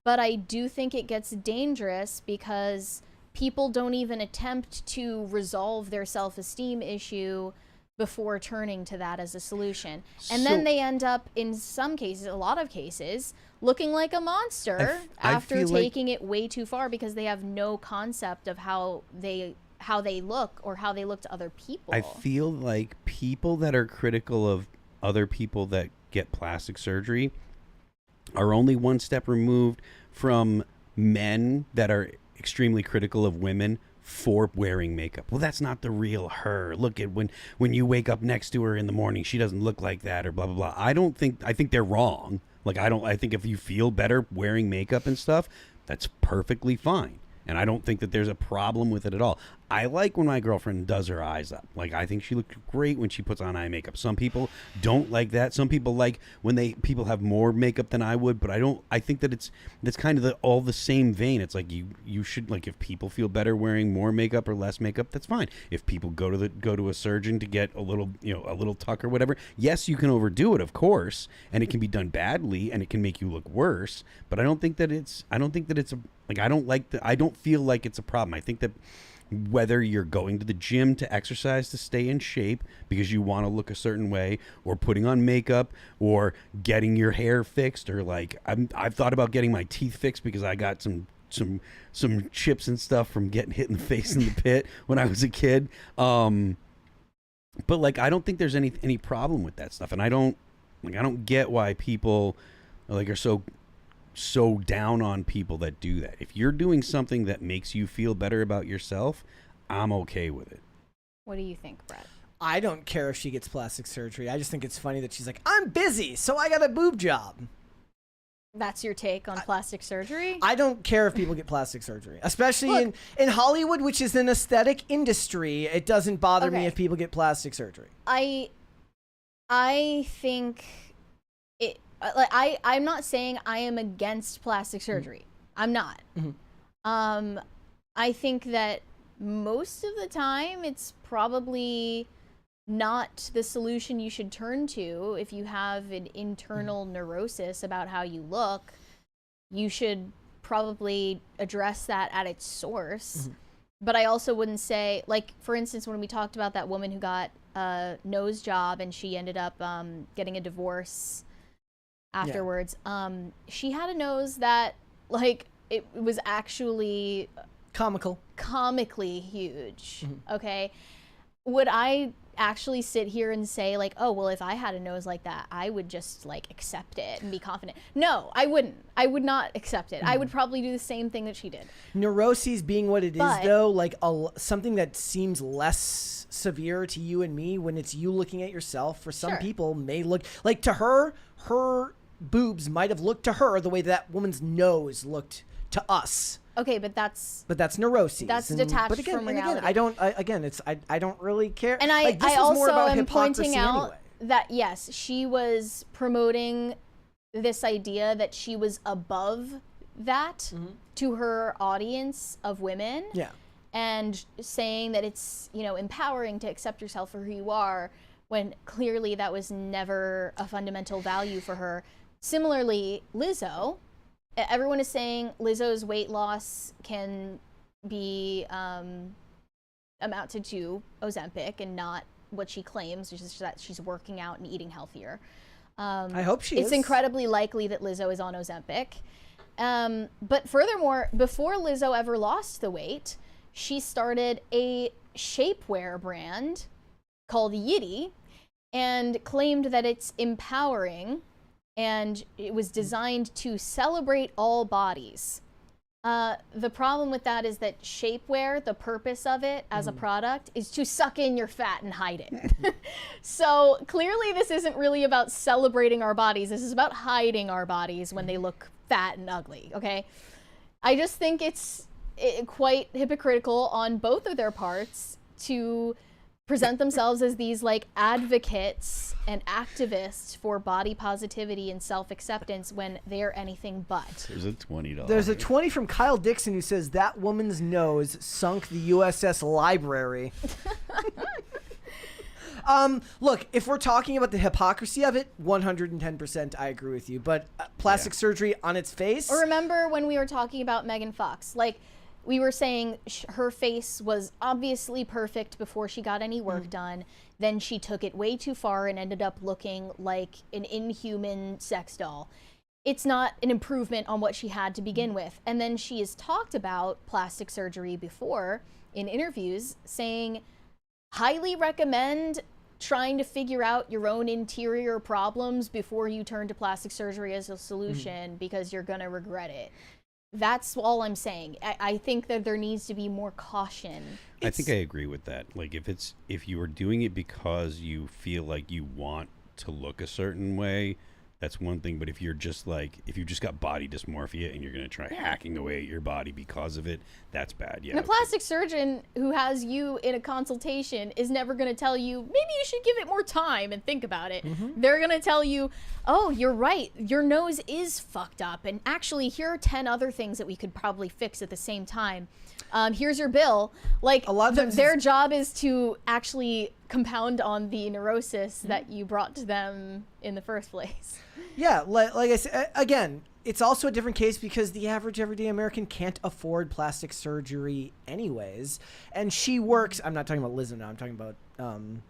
but I do think it gets dangerous because people don't even attempt to resolve their self-esteem issue before turning to that as a solution. And then So- they end up, in some cases, a lot of cases, looking like a monster I after feel like- taking it way too far because they have no concept of how they look or how they look to other people. I feel like people that are critical of other people that get plastic surgery are only one step removed from men that are extremely critical of women for wearing makeup. Well, that's not the real her. Look at when you wake up next to her in the morning, she doesn't look like that, or blah blah blah. I think they're wrong. Like I think if you feel better wearing makeup and stuff, that's perfectly fine. And I don't think that there's a problem with it at all. I like when my girlfriend does her eyes up. Like, I think she looks great when she puts on eye makeup. Some people don't like that. Some people like when people have more makeup than I would, but I think that that's kind of all the same vein. It's like you should, like, if people feel better wearing more makeup or less makeup, that's fine. If people go to a surgeon to get a little tuck or whatever, yes, you can overdo it, of course, and it can be done badly and it can make you look worse, but I don't think that it's I don't feel like it's a problem. I think that whether you're going to the gym to exercise to stay in shape because you want to look a certain way, or putting on makeup, or getting your hair fixed, or like I've thought about getting my teeth fixed because I got some chips and stuff from getting hit in the face in the pit when I was a kid. But like I don't think there's any problem with that stuff, and I don't Like, I don't get why people like are so down on people that do that. If you're doing something that makes you feel better about yourself, I'm okay with it. What do you think, Brett? I don't care if she gets plastic surgery. I just think it's funny that she's like, I'm busy, so I got a boob job. That's your take on plastic surgery? I don't care if people get plastic surgery, especially in Hollywood, which is an aesthetic industry. It doesn't bother me if people get plastic surgery. I think it. I'm not saying I am against plastic surgery. I'm not. I think that most of the time it's probably not the solution you should turn to. If you have an internal neurosis about how you look, you should probably address that at its source. But I also wouldn't say, like, for instance, when we talked about that woman who got a nose job and she ended up getting a divorce afterwards, she had a nose that, like, it was actually comically huge. Okay, would I actually sit here and say, like, oh, well, if I had a nose like that, I would just, like, accept it and be confident? No, I wouldn't. I would not accept it. I would probably do the same thing that she did. Neuroses being what it is, though, like something that seems less severe to you and me when it's you looking at yourself, for some people may look like, to her boobs might have looked to her the way that woman's nose looked to us. Okay, but that's neuroses. That's detached from reality. I don't really care. And like, I also am hypocrisy pointing out anyway. that, yes, she was promoting this idea that she was above that to her audience of women. Yeah. And saying that it's, you know, empowering to accept yourself for who you are, when clearly that was never a fundamental value for her. Similarly, Lizzo. Everyone is saying Lizzo's weight loss can be amounted to Ozempic and not what she claims, which is that she's working out and eating healthier. I hope she is. It's incredibly likely that Lizzo is on Ozempic. But furthermore, before Lizzo ever lost the weight, she started a shapewear brand called Yitty and claimed that it's empowering and it was designed to celebrate all bodies. The problem with that is that shapewear, the purpose of it as a product, is to suck in your fat and hide it. So clearly this isn't really about celebrating our bodies. This is about hiding our bodies when they look fat and ugly, okay? I just think it's quite hypocritical on both of their parts to present themselves as these, like, advocates and activists for body positivity and self-acceptance when they're anything but. There's a $20. There's a 20 from Kyle Dixon who says that woman's nose sunk the USS Library. Look, if we're talking about the hypocrisy of it, 110% I agree with you. But plastic surgery on its face. Or remember when we were talking about Megan Fox? Like, we were saying her face was obviously perfect before she got any work done. Then she took it way too far and ended up looking like an inhuman sex doll. It's not an improvement on what she had to begin with. And then she has talked about plastic surgery before in interviews, saying, highly recommend trying to figure out your own interior problems before you turn to plastic surgery as a solution because you're going to regret it. That's all I'm saying. I think that there needs to be more caution. I think I agree with that. Like, if you are doing it because you feel like you want to look a certain way, that's one thing. But if you're just like, if you've just got body dysmorphia and you're going to try hacking away at your body because of it, that's bad. Yeah. And a plastic surgeon who has you in a consultation is never going to tell you, maybe you should give it more time and think about it. They're going to tell you, oh, you're right. Your nose is fucked up. And actually, here are 10 other things that we could probably fix at the same time. Here's your bill. Like, a lot of times their job is to actually compound on the neurosis that you brought to them in the first place. Yeah, like I said, again, it's also a different case because the average everyday American can't afford plastic surgery anyways. And she works, I'm not talking about Lizzo now, I'm talking about,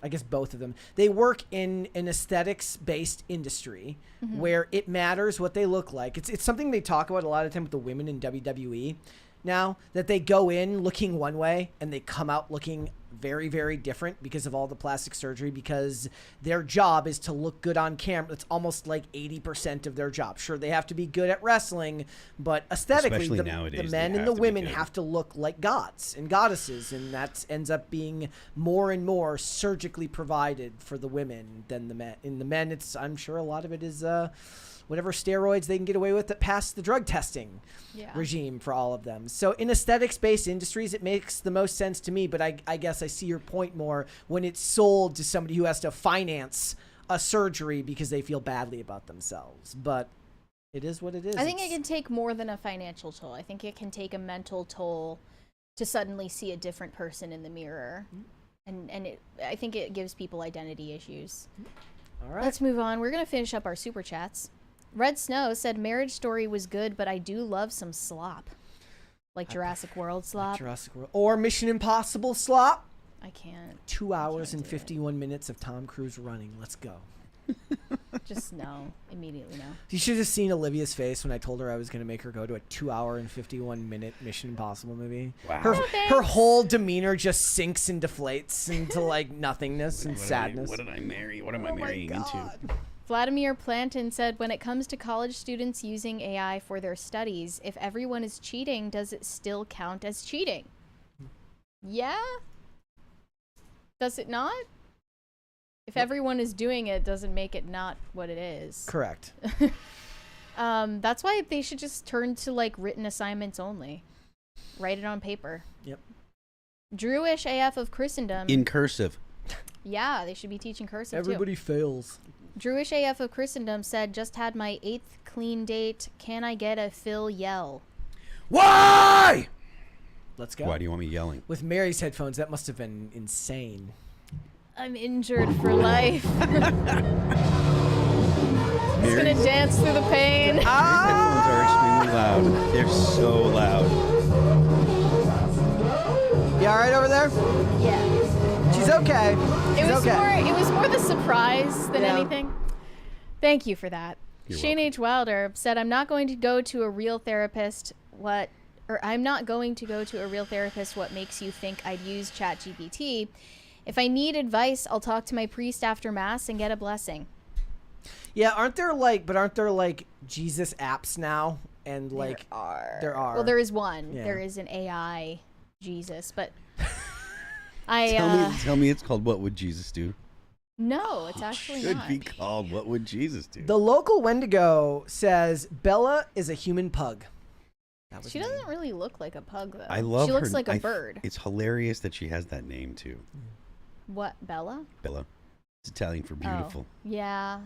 I guess both of them. They work in an aesthetics-based industry where it matters what they look like. It's something they talk about a lot of time with the women in WWE now, that they go in looking one way and they come out looking very, very different because of all the plastic surgery, because their job is to look good on camera. It's almost like 80% of their job. Sure, they have to be good at wrestling, but aesthetically, Especially the nowadays, men they and have the to be women good. have to look like gods and goddesses, and that ends up being more and more surgically provided for the women than the men. In the men, it's, I'm sure a lot of it is whatever steroids they can get away with that pass the drug testing regime for all of them. So in aesthetics-based industries, it makes the most sense to me, but I guess I see your point more when it's sold to somebody who has to finance a surgery because they feel badly about themselves. But it is what it is. I think it can take more than a financial toll. I think it can take a mental toll to suddenly see a different person in the mirror. And I think it gives people identity issues. All right. Let's move on. We're going to finish up our super chats. Red Snow said, Marriage Story was good, but I do love some slop. Like Jurassic World slop. Jurassic World. Or Mission Impossible slop. I can't. 2 hours and do it. 51 minutes of Tom Cruise running. Let's go. Just no. Immediately no. You should have seen Olivia's face when I told her I was going to make her go to a 2 hour and 51 minute Mission Impossible movie. Wow. Her whole demeanor just sinks and deflates into like nothingness and sadness. What did I marry? What am I marrying into? Vladimir Plantin said, when it comes to college students using AI for their studies, if everyone is cheating, does it still count as cheating? Yeah? Does it not? If everyone is doing it, doesn't make it not what it is. Correct. That's why they should just turn to like written assignments only. Write it on paper. Yep. Drewish AF of Christendom. In cursive. Yeah, they should be teaching cursive Everybody fails. too. Drewish AF of Christendom said, just had my 8th clean date. Can I get a Phil yell? Why? Let's go. Why do you want me yelling? With Mary's headphones, that must have been insane. I'm injured for life. Just gonna dance through the pain. These headphones are extremely loud. They're so loud. You all right over there? Yeah. She's okay. It was more the surprise than anything. Thank you for that. You're Shane welcome. H. Wilder said, I'm not going to go to a real therapist. I'm not going to go to a real therapist. What makes you think I'd use ChatGPT? If I need advice, I'll talk to my priest after mass and get a blessing. Yeah, aren't there like Jesus apps now? And like there are. Well, there is one. Yeah. There is an AI Jesus, but Tell me it's called What Would Jesus Do? No, it's actually Should not. be called What Would Jesus Do? The local Wendigo says Bella is a human pug. That was She me. doesn't really look like a pug, though. I love She her. looks like a bird. It's hilarious that she has that name too. What, Bella? Bella. It's Italian for beautiful. Oh, yeah.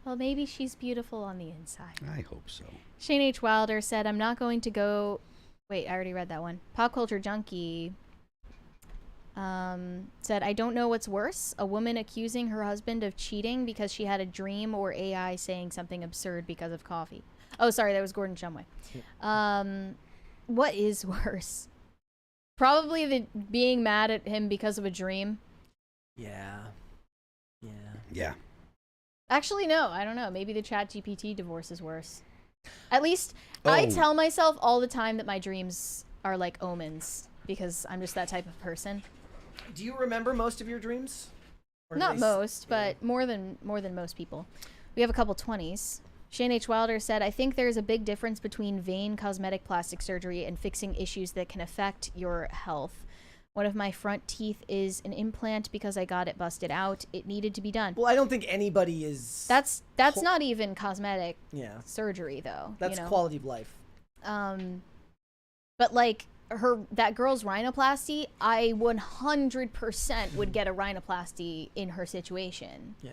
Well, maybe she's beautiful on the inside. I hope so. Shane H. Wilder said, I'm not going to go... Wait, I already read that one. Pop Culture Junkie said, I don't know what's worse, a woman accusing her husband of cheating because she had a dream, or AI saying something absurd because of coffee. Oh, sorry, that was Gordon Shumway. What is worse? Probably the being mad at him because of a dream. Yeah. Yeah. Actually, no, I don't know. Maybe the ChatGPT divorce is worse. At least I tell myself all the time that my dreams are like omens because I'm just that type of person. Do you remember most of your dreams? Or Not at least- most, but more than most people. We have a couple 20s. Shane H. Wilder said, I think there's a big difference between vain cosmetic plastic surgery and fixing issues that can affect your health. One of my front teeth is an implant because I got it busted out. It needed to be done. Well, I don't think anybody is. That's not even cosmetic surgery, though. That's you know? quality of life. But like that girl's rhinoplasty, I 100% would get a rhinoplasty in her situation. Yeah.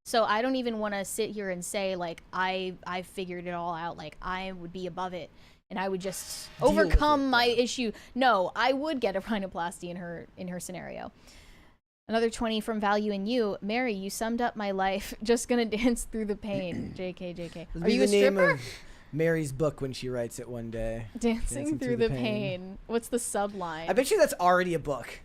So I don't even want to sit here and say like I figured it all out. Like I would be above it and I would just overcome my issue. No, I would get a rhinoplasty in her scenario. Another 20 from Value in You. Mary, you summed up my life. Just gonna dance through the pain. JK. Are you a stripper? Of Mary's book when she writes it one day. Dancing through the pain. What's the subline? I bet you that's already a book.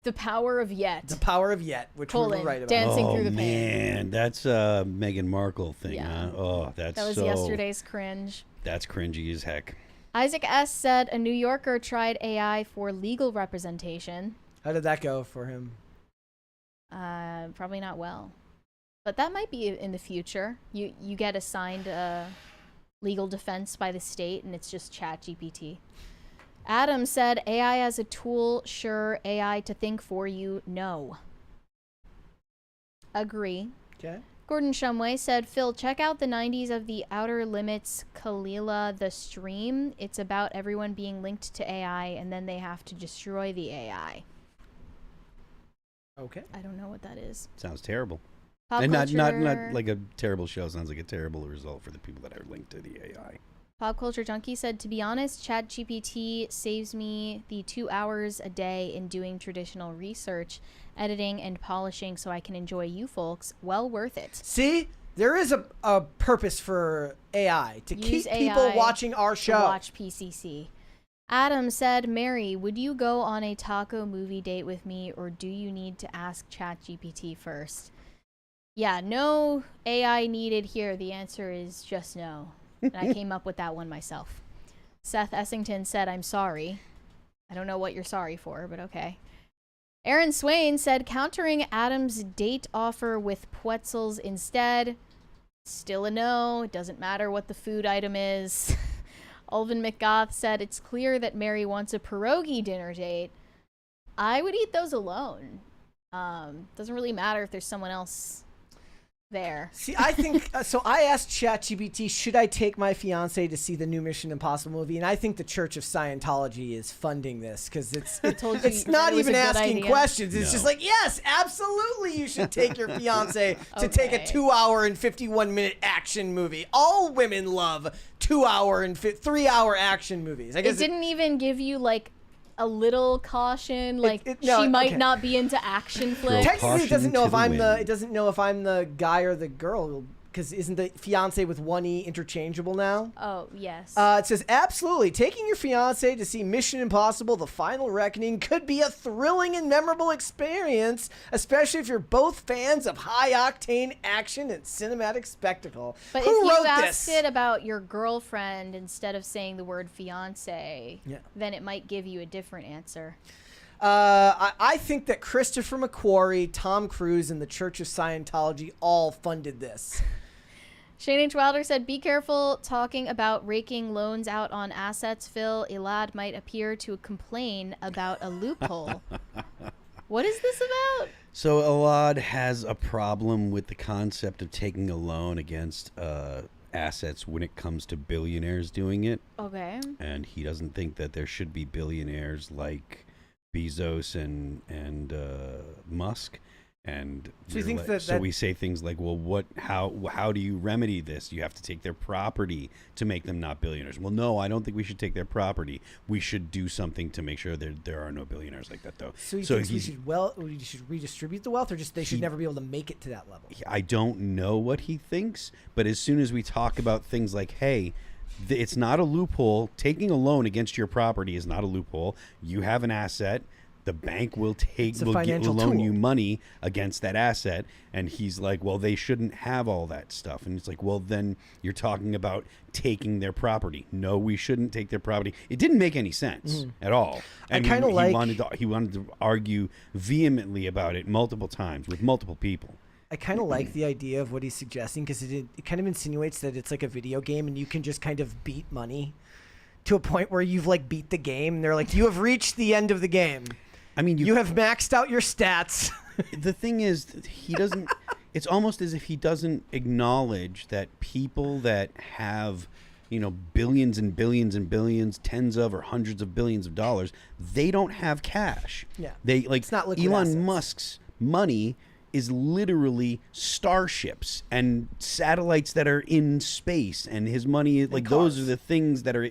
The Power of Yet. The Power of Yet, which we will write about. Dancing through the pain. Man, that's a Meghan Markle thing, Yeah. huh? Oh, that was yesterday's cringe. That's cringy as heck. Isaac S. said a New Yorker tried AI for legal representation. How did that go for him? Probably not well. But that might be in the future. You get assigned a legal defense by the state, and it's just ChatGPT. Adam said, AI as a tool, sure. AI to think for you, no. Agree. Okay. Gordon Shumway said, Phil, check out the 90s of the Outer Limits Kalila the stream. It's about everyone being linked to AI, and then they have to destroy the AI. Okay. I don't know what that is. Sounds terrible. Pop And culture, not like a terrible show. Sounds like a terrible result for the people that are linked to the AI. Pop Culture Junkie said, to be honest, ChatGPT saves me the 2 hours a day in doing traditional research, editing, and polishing so I can enjoy you folks. Well worth it. See, there is a purpose for AI to Use keep people AI watching our to show. watch PCC. Adam said, Mary, would you go on a taco movie date with me, or do you need to ask ChatGPT first? Yeah, no AI needed here. The answer is just no. And I came up with that one myself. Seth Essington said, I'm sorry. I don't know what you're sorry for, but okay. Aaron Swain said, countering Adam's date offer with pretzels instead. Still a no. It doesn't matter what the food item is. Alvin McGoth said, it's clear that Mary wants a pierogi dinner date. I would eat those alone. Doesn't really matter if there's someone else there. See, I think so. I asked ChatGPT, should I take my fiance to see the new Mission Impossible movie? And I think the Church of Scientology is funding this because it's not even asking questions. It's just like, yes, absolutely, you should take your fiance to take a 2 hour and 51-minute action movie. All women love 2 hour and 3 hour action movies. I guess it didn't even give you like a little caution, like she might not be into action flicks. Technically, it doesn't know if I'm the guy or the girl, because isn't the fiance with one E interchangeable now? Oh yes. It says absolutely. Taking your fiance to see Mission Impossible: The Final Reckoning could be a thrilling and memorable experience, especially if you're both fans of high-octane action and cinematic spectacle. But Who if you wrote asked this? it about your girlfriend instead of saying the word fiance, then it might give you a different answer. I think that Christopher McQuarrie, Tom Cruise, and the Church of Scientology all funded this. Shane H. Wilder said, be careful talking about raking loans out on assets, Phil. Elad might appear to complain about a loophole. What is this about? So Elad has a problem with the concept of taking a loan against assets when it comes to billionaires doing it. Okay. And he doesn't think that there should be billionaires like Bezos and Musk. And so he thinks we say things like, well, how do you remedy this? You have to take their property to make them not billionaires. Well, no, I don't think we should take their property. We should do something to make sure there are no billionaires like that, though. So he thinks we should redistribute the wealth, or just they should never be able to make it to that level? I don't know what he thinks, but as soon as we talk about things like, hey, it's not a loophole. Taking a loan against your property is not a loophole. You have an asset. The bank will loan you money against that asset. And he's like, well, they shouldn't have all that stuff. And it's like, well, then you're talking about taking their property. No, we shouldn't take their property. It didn't make any sense at all. And he wanted to argue vehemently about it multiple times with multiple people. I kind of like the idea of what he's suggesting, because it kind of insinuates that it's like a video game and you can just kind of beat money to a point where you've like beat the game. And they're like, you have reached the end of the game. I mean, you have maxed out your stats. The thing is, he doesn't. It's almost as if he doesn't acknowledge that people that have, billions and billions and billions, tens of or hundreds of billions of dollars, they don't have cash. Yeah, they like it's not liquid Elon assets. Musk's money is literally starships and satellites that are in space, and his money, like, those are the things that are,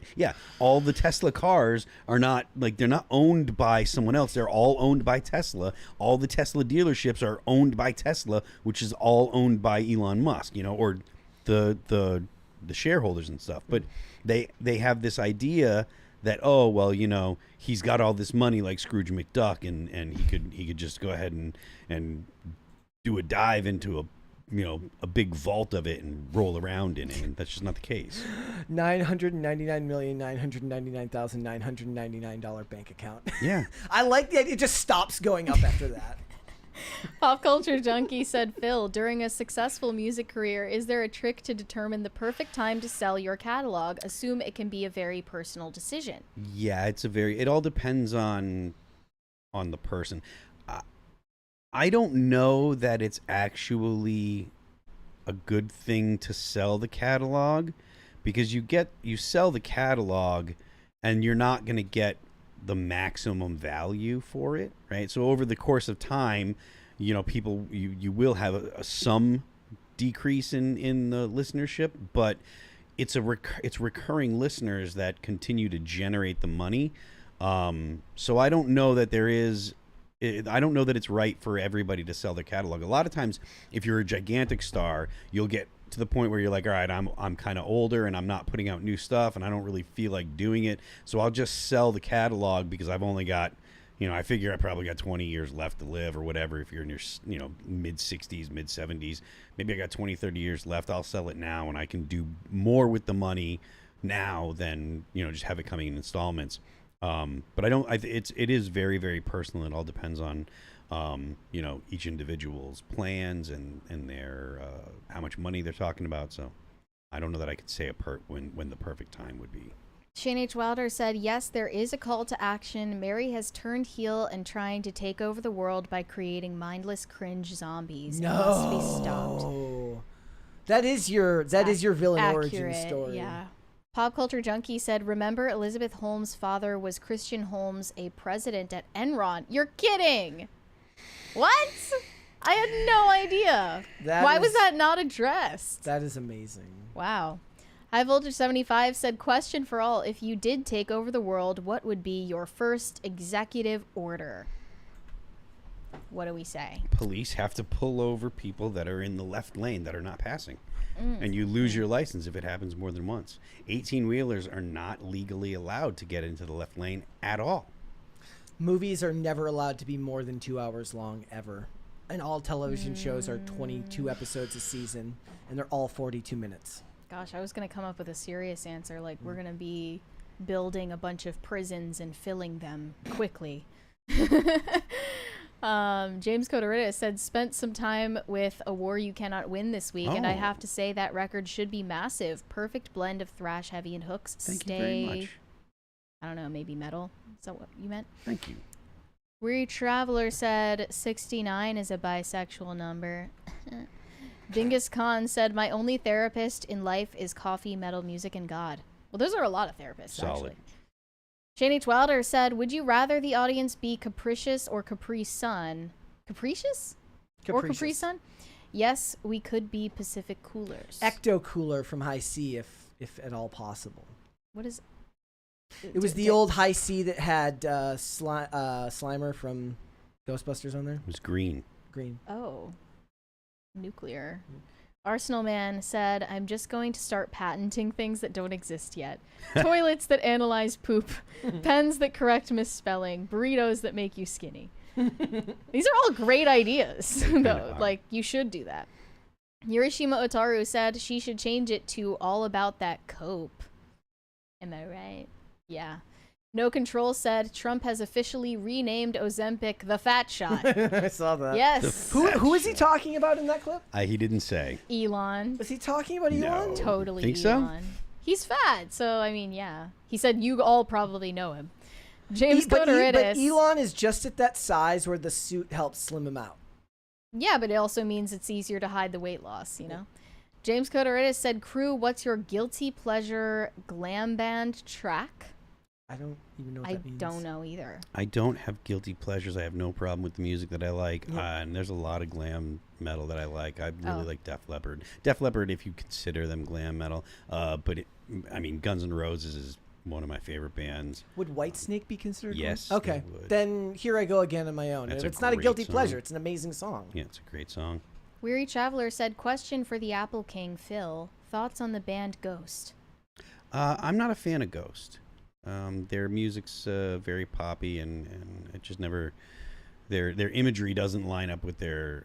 all the Tesla cars are not, like, they're not owned by someone else. They're all owned by Tesla. All the Tesla dealerships are owned by Tesla, which is all owned by Elon Musk, or the shareholders and stuff. But they have this idea that, oh, well, he's got all this money like Scrooge McDuck, and he could just go ahead and do a dive into a a big vault of it and roll around in it. And that's just not the case. $999,999,999 bank account. Yeah. I like the idea. It just stops going up after that. Pop Culture Junkie said, Phil, during a successful music career, is there a trick to determine the perfect time to sell your catalog? Assume it can be a very personal decision. Yeah, it all depends on the person. I don't know that it's actually a good thing to sell the catalog, because you sell the catalog and you're not going to get the maximum value for it, right? So over the course of time, people, you will have some decrease in the listenership, but it's recurring listeners that continue to generate the money. So I don't know that I don't know that it's right for everybody to sell their catalog. A lot of times, if you're a gigantic star, you'll get to the point where you're like, all right, I'm kind of older and I'm not putting out new stuff and I don't really feel like doing it. So I'll just sell the catalog because I've only got, I figure I probably got 20 years left to live or whatever. If you're in your, mid 60s, mid 70s, maybe I got 20, 30 years left. I'll sell it now and I can do more with the money now than, just have it coming in installments. But it is very, very personal. It all depends on, each individual's plans and their, how much money they're talking about. So I don't know that I could say when the perfect time would be. Shane H. Wilder said, yes, there is a call to action. Mary has turned heel and trying to take over the world by creating mindless cringe zombies. No. It must be stopped. That is your villain origin Accurate, story. Yeah. Pop Culture Junkie said, remember Elizabeth Holmes' father was Christian Holmes, a president at Enron. You're kidding. What? I had no idea. Why was that not addressed? That is amazing. Wow. High Voltage 75 said, question for all. If you did take over the world, what would be your first executive order? What do we say? Police have to pull over people that are in the left lane that are not passing. And you lose your license if it happens more than once. 18-wheelers are not legally allowed to get into the left lane at all. Movies are never allowed to be more than 2 hours long, ever. And all television shows are 22 episodes a season, and they're all 42 minutes. Gosh, I was going to come up with a serious answer, like we're going to be building a bunch of prisons and filling them quickly. James Coderita said, spent some time with A War You Cannot Win this week, and I have to say that record should be massive. Perfect blend of thrash, heavy, and hooks. Thank you very much. I don't know, maybe metal? Is that what you meant? Thank you. Weary Traveler said 69 is a bisexual number. Dingus Khan said, my only therapist in life is coffee, metal, music, and God. Well, those are a lot of therapists, Solid. actually. Shane H. Wilder said, would you rather the audience be capricious or Capri Sun? Capricious? Or Capri Sun? Yes, we could be Pacific Coolers. Ecto Cooler from High C, if at all possible. What is... It was the old High C that had Slimer from Ghostbusters on there. It was green. Green. Oh. Nuclear. Arsenal Man said, I'm just going to start patenting things that don't exist yet. Toilets that analyze poop. Pens that correct misspelling. Burritos that make you skinny. These are all great ideas, though. Like, you should do that. Yurishima Otaru said she should change it to all about that cope. Am I right? Yeah. No Control said Trump has officially renamed Ozempic the Fat Shot. I saw that. Yes. Who is he talking about in that clip? He didn't say. Elon. Was he talking about Elon? Totally Think Elon. so? He's fat, so I mean, yeah. He said you all probably know him. James But Coderidis. Elon is just at that size where the suit helps slim him out. Yeah, but it also means it's easier to hide the weight loss, you know? James Coderidis said, crew, what's your guilty pleasure glam band track? I don't even know what I that means. don't know either. I don't have guilty pleasures. I have no problem with the music that I like. Yep. And there's a lot of glam metal that I like. I really like Def Leppard. Def Leppard, if you consider them glam metal. But Guns N' Roses is one of my favorite bands. Would Whitesnake be considered? Yes. Okay. it would. Then Here I Go Again on my own. That's If a it's not a great guilty song. pleasure, it's an amazing song. Yeah, it's a great song. Weary Traveler said, question for the Apple King, Phil. Thoughts on the band Ghost? I'm not a fan of Ghost. Their music's very poppy, and it just never... Their imagery doesn't line up with their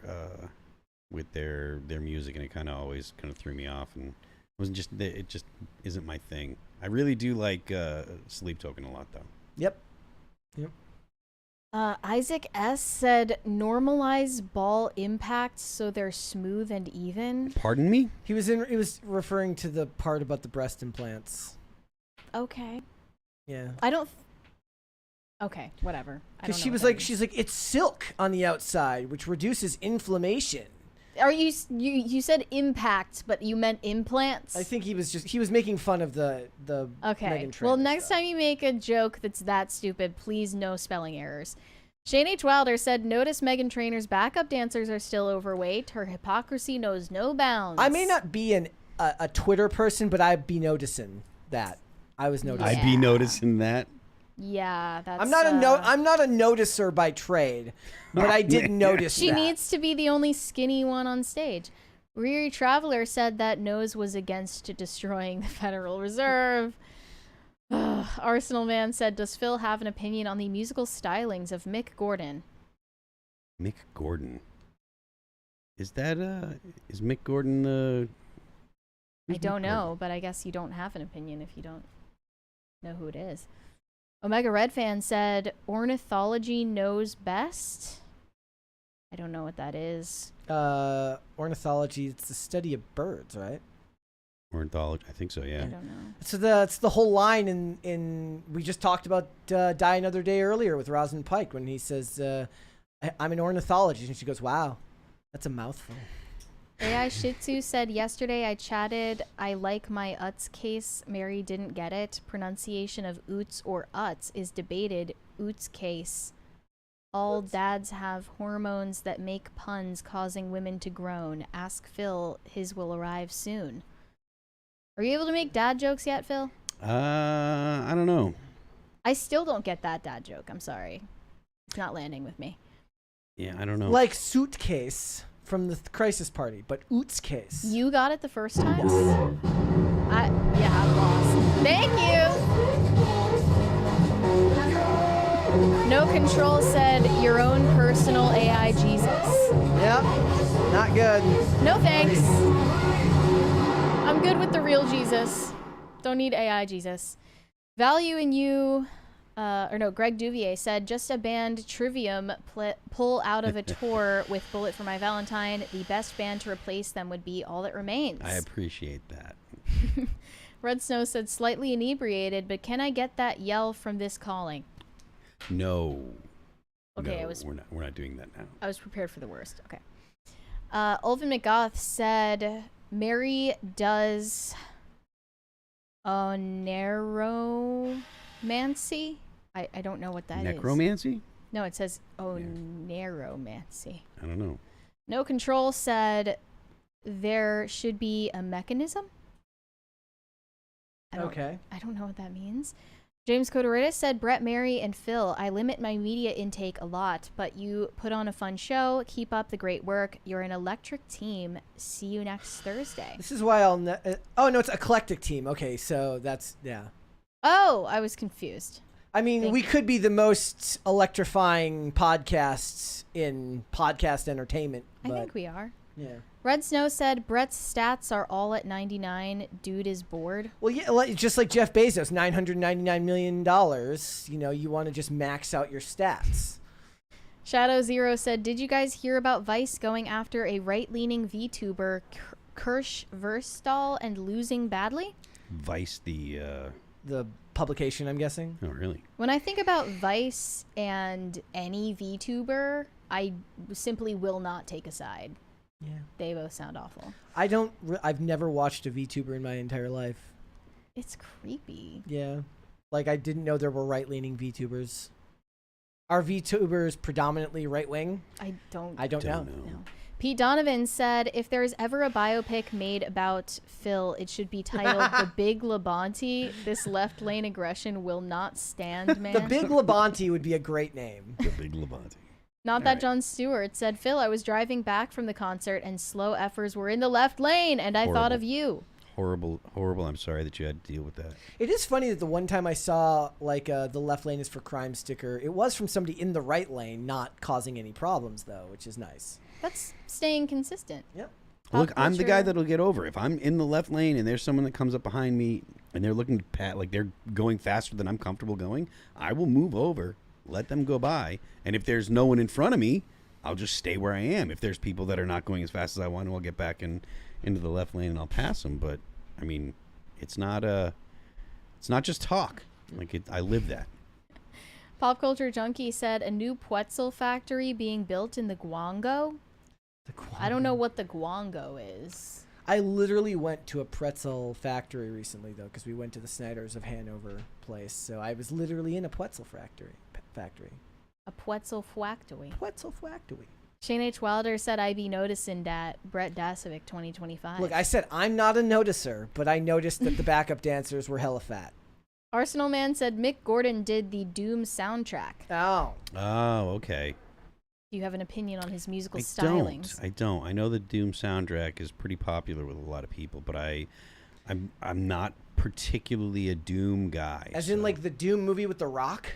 with their music, and it kind of always kind of threw me off, and it just isn't my thing. I really do like Sleep Token a lot, though. Yep. Isaac S said normalize ball impacts so they're smooth and even. Pardon me? He was referring to the part about the breast implants. Okay. Yeah. I don't. Okay, whatever. Because she's like, it's silk on the outside, which reduces inflammation. Are you said impact, but you meant implants? I think he was making fun of the Okay. Meghan Trainor Well, next stuff. time you make a joke that's that stupid, please no spelling errors. Shane H. Wilder said, notice Meghan Trainor's backup dancers are still overweight. Her hypocrisy knows no bounds. I may not be a Twitter person, but I'd be noticing that. I was noticing. I'd be noticing that. Yeah, that's. I'm not a noticer by trade, but I did notice She that. needs to be the only skinny one on stage. Weary Traveler said that Nose was against destroying the Federal Reserve. Arsenal Man said, does Phil have an opinion on the musical stylings of Mick Gordon? Mick Gordon. Is Mick Gordon I don't know, but I guess you don't have an opinion if you don't know who it is. Omega Red Fan said, ornithology knows best? I don't know what that is. Ornithology, it's the study of birds, right? Ornithology, I think so, yeah. I don't know. So that's the whole line in we just talked about Die Another Day earlier with Rosamund Pike when he says, I'm an ornithologist. And she goes, wow, that's a mouthful. AI Shih Tzu said, yesterday I chatted, I like my Uts case. Mary didn't get it. Pronunciation of Oots or Uts is debated. Oots case. All dads have hormones that make puns causing women to groan. Ask Phil, his will arrive soon. Are you able to make dad jokes yet, Phil? I don't know. I still don't get that dad joke. I'm sorry. It's not landing with me. Yeah, I don't know. Like suitcase from the Crisis Party, but Oots case. You got it the first time? I'm lost. Thank you. No Control said, your own personal AI Jesus. Yep, not good. No thanks. I'm good with the real Jesus. Don't need AI Jesus. Value in you, Greg Duvier said, just a band Trivium pull out of a tour with Bullet for My Valentine. The best band to replace them would be All That Remains. I appreciate that. Red Snow said, slightly inebriated, but can I get that yell from this calling? No. Okay, no, we're not doing that now. I was prepared for the worst. Okay. Ulvin McGoth said, Mary does neuromancy. I don't know what that is. Necromancy? No, it says neuromancy. I don't know. No Control said there should be a mechanism. I don't know what that means. James Codoridis said, Brett, Mary, and Phil, I limit my media intake a lot, but you put on a fun show. Keep up the great work. You're an electric team. See you next Thursday. This is why I'll... oh, no, it's eclectic team. Okay, so that's... Yeah. Oh, I was confused. I mean, we could be the most electrifying podcasts in podcast entertainment. I think we are. Yeah. Red Snow said, Brett's stats are all at 99. Dude is bored. Well, yeah, just like Jeff Bezos, $999 million. You know, you want to just max out your stats. Shadow Zero said, did you guys hear about Vice going after a right-leaning VTuber, Kirsch Verstall, and losing badly? Vice, the publication, I'm guessing. Oh, really? When I think about Vice and any VTuber, I simply will not take a side. Yeah. They both sound awful. I've never watched a VTuber in my entire life. It's creepy. Yeah. Like, I didn't know there were right-leaning VTubers. Are VTubers predominantly right-wing? I don't know. No. Pete Donovan said, if there's ever a biopic made about Phil, it should be titled The Big Labonte. This left lane aggression will not stand, man. The Big Labonte would be a great name. The Big Labonte. Not that John Stewart said, Phil, I was driving back from the concert and slow effers were in the left lane and I thought of you. horrible. I'm sorry that you had to deal with that. It is funny that the one time I saw like the left lane is for crime sticker, it was from somebody in the right lane, not causing any problems though, which is nice. That's staying consistent. Yep. Look, I'm the guy that'll get over. If I'm in the left lane and there's someone that comes up behind me and they're looking like they're going faster than I'm comfortable going, I will move over, let them go by. And if there's no one in front of me, I'll just stay where I am. If there's people that are not going as fast as I want to, I'll get back into the left lane and I'll pass them. But I mean, it's not just talk. Like I live that. Pop Culture Junkie said a new pretzel factory being built in the Guango. I don't know what the Guango is. I literally went to a pretzel factory recently, though, because we went to the Snyder's of Hanover place. So I was literally in a pretzel factory. A pretzel factory. Pretzel factory. Shane H. Wilder said, I be noticing that Brett Dasovic 2025. Look, I said I'm not a noticer, but I noticed that the backup dancers were hella fat. Arsenal Man said Mick Gordon did the Doom soundtrack. Oh. Oh, okay. Do you have an opinion on his musical stylings? I don't. I know the Doom soundtrack is pretty popular with a lot of people, but I'm not particularly a Doom guy. As in like the Doom movie with The Rock?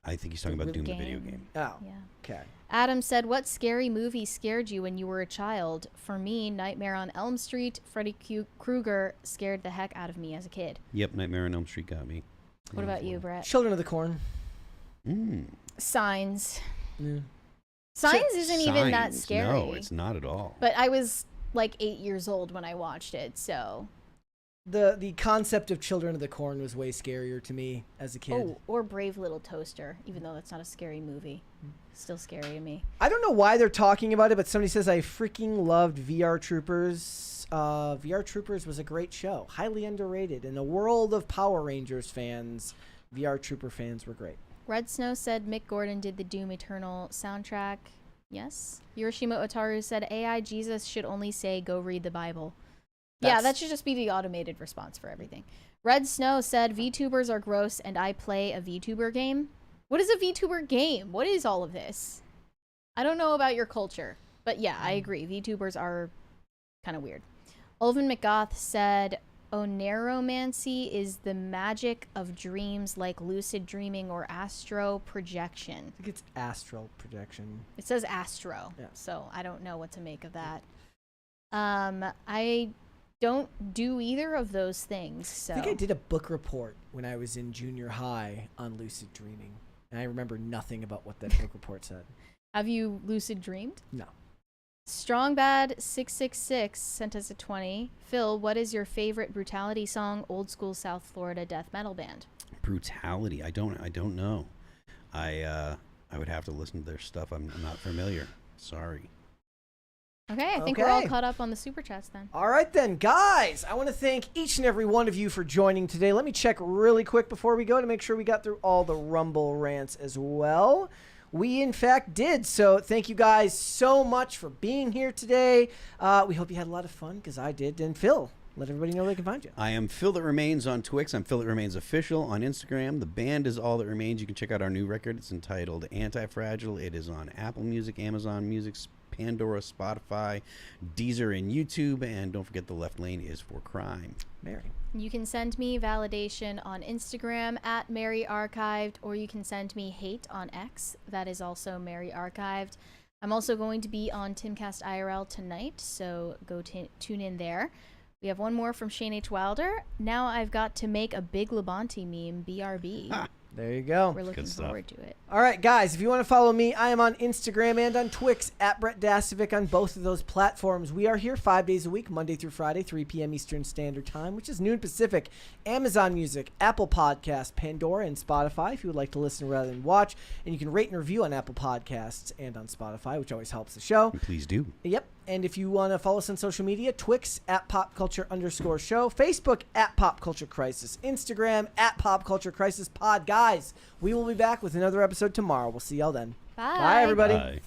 I think he's talking about Doom the video game. Oh. Yeah. Okay. Adam said, what scary movie scared you when you were a child? For me, Nightmare on Elm Street, Freddy Krueger scared the heck out of me as a kid. Yep, Nightmare on Elm Street got me. What about you, Brett? Children of the Corn. Signs. Yeah. Signs isn't even that scary. No, it's not at all. But I was like 8 years old when I watched it, so. The concept of Children of the Corn was way scarier to me as a kid. Oh, or Brave Little Toaster, even though that's not a scary movie. Still scary to me. I don't know why they're talking about it, but somebody says, I freaking loved VR Troopers. VR Troopers was a great show. Highly underrated. In a world of Power Rangers fans, VR Trooper fans were great. Red Snow said Mick Gordon did the Doom Eternal soundtrack. Yes. Hiroshima Otaru said AI Jesus should only say, go read the Bible. Yeah, that should just be the automated response for everything. Red Snow said VTubers are gross and I play a VTuber game. What is a VTuber game? What is all of this? I don't know about your culture, but yeah, I agree. VTubers are kind of weird. Ulvin McGoth said oneromancy is the magic of dreams like lucid dreaming or astro projection. I think it's astral projection. It says astro, so I don't know what to make of that. I don't do either of those things. So I think I did a book report when I was in junior high on lucid dreaming, and I remember nothing about what that book report said. Have you lucid dreamed? No. Strongbad666 sent us a 20. Phil, what is your favorite Brutality song, old school South Florida death metal band? Brutality? I don't know. I would have to listen to their stuff. I'm not familiar. Sorry. Okay, I think we're all caught up on the super chats then. All right then, guys. I want to thank each and every one of you for joining today. Let me check really quick before we go to make sure we got through all the Rumble rants as well. We, in fact, did. So thank you guys so much for being here today. We hope you had a lot of fun, because I did. And Phil, let everybody know where they can find you. I am Phil That Remains on Twix. I'm Phil That Remains Official on Instagram. The band is All That Remains. You can check out our new record. It's entitled Anti-Fragile. It is on Apple Music, Amazon Music, Pandora, Spotify, Deezer, and YouTube. And don't forget, the left lane is for crime. Mary. You can send me validation on Instagram at Mary Archived, or you can send me hate on X. That is also Mary Archived. I'm also going to be on Timcast IRL tonight, so go tune in there. We have one more from Shane H. Wilder. Now I've got to make a Big Lebonte meme, BRB. There you go. We're looking forward to it. All right, guys, if you want to follow me, I am on Instagram and on Twix at Brett Dasovic on both of those platforms. We are here 5 days a week, Monday through Friday, 3 p.m. Eastern Standard Time, which is noon Pacific. Amazon Music, Apple Podcasts, Pandora, and Spotify if you would like to listen rather than watch. And you can rate and review on Apple Podcasts and on Spotify, which always helps the show. Please do. Yep. And if you want to follow us on social media, Twix at popculture_show, Facebook at Pop Culture Crisis, Instagram at Pop Culture Crisis Pod. Guys, we will be back with another episode tomorrow. We'll see y'all then. Bye. Bye, everybody. Bye.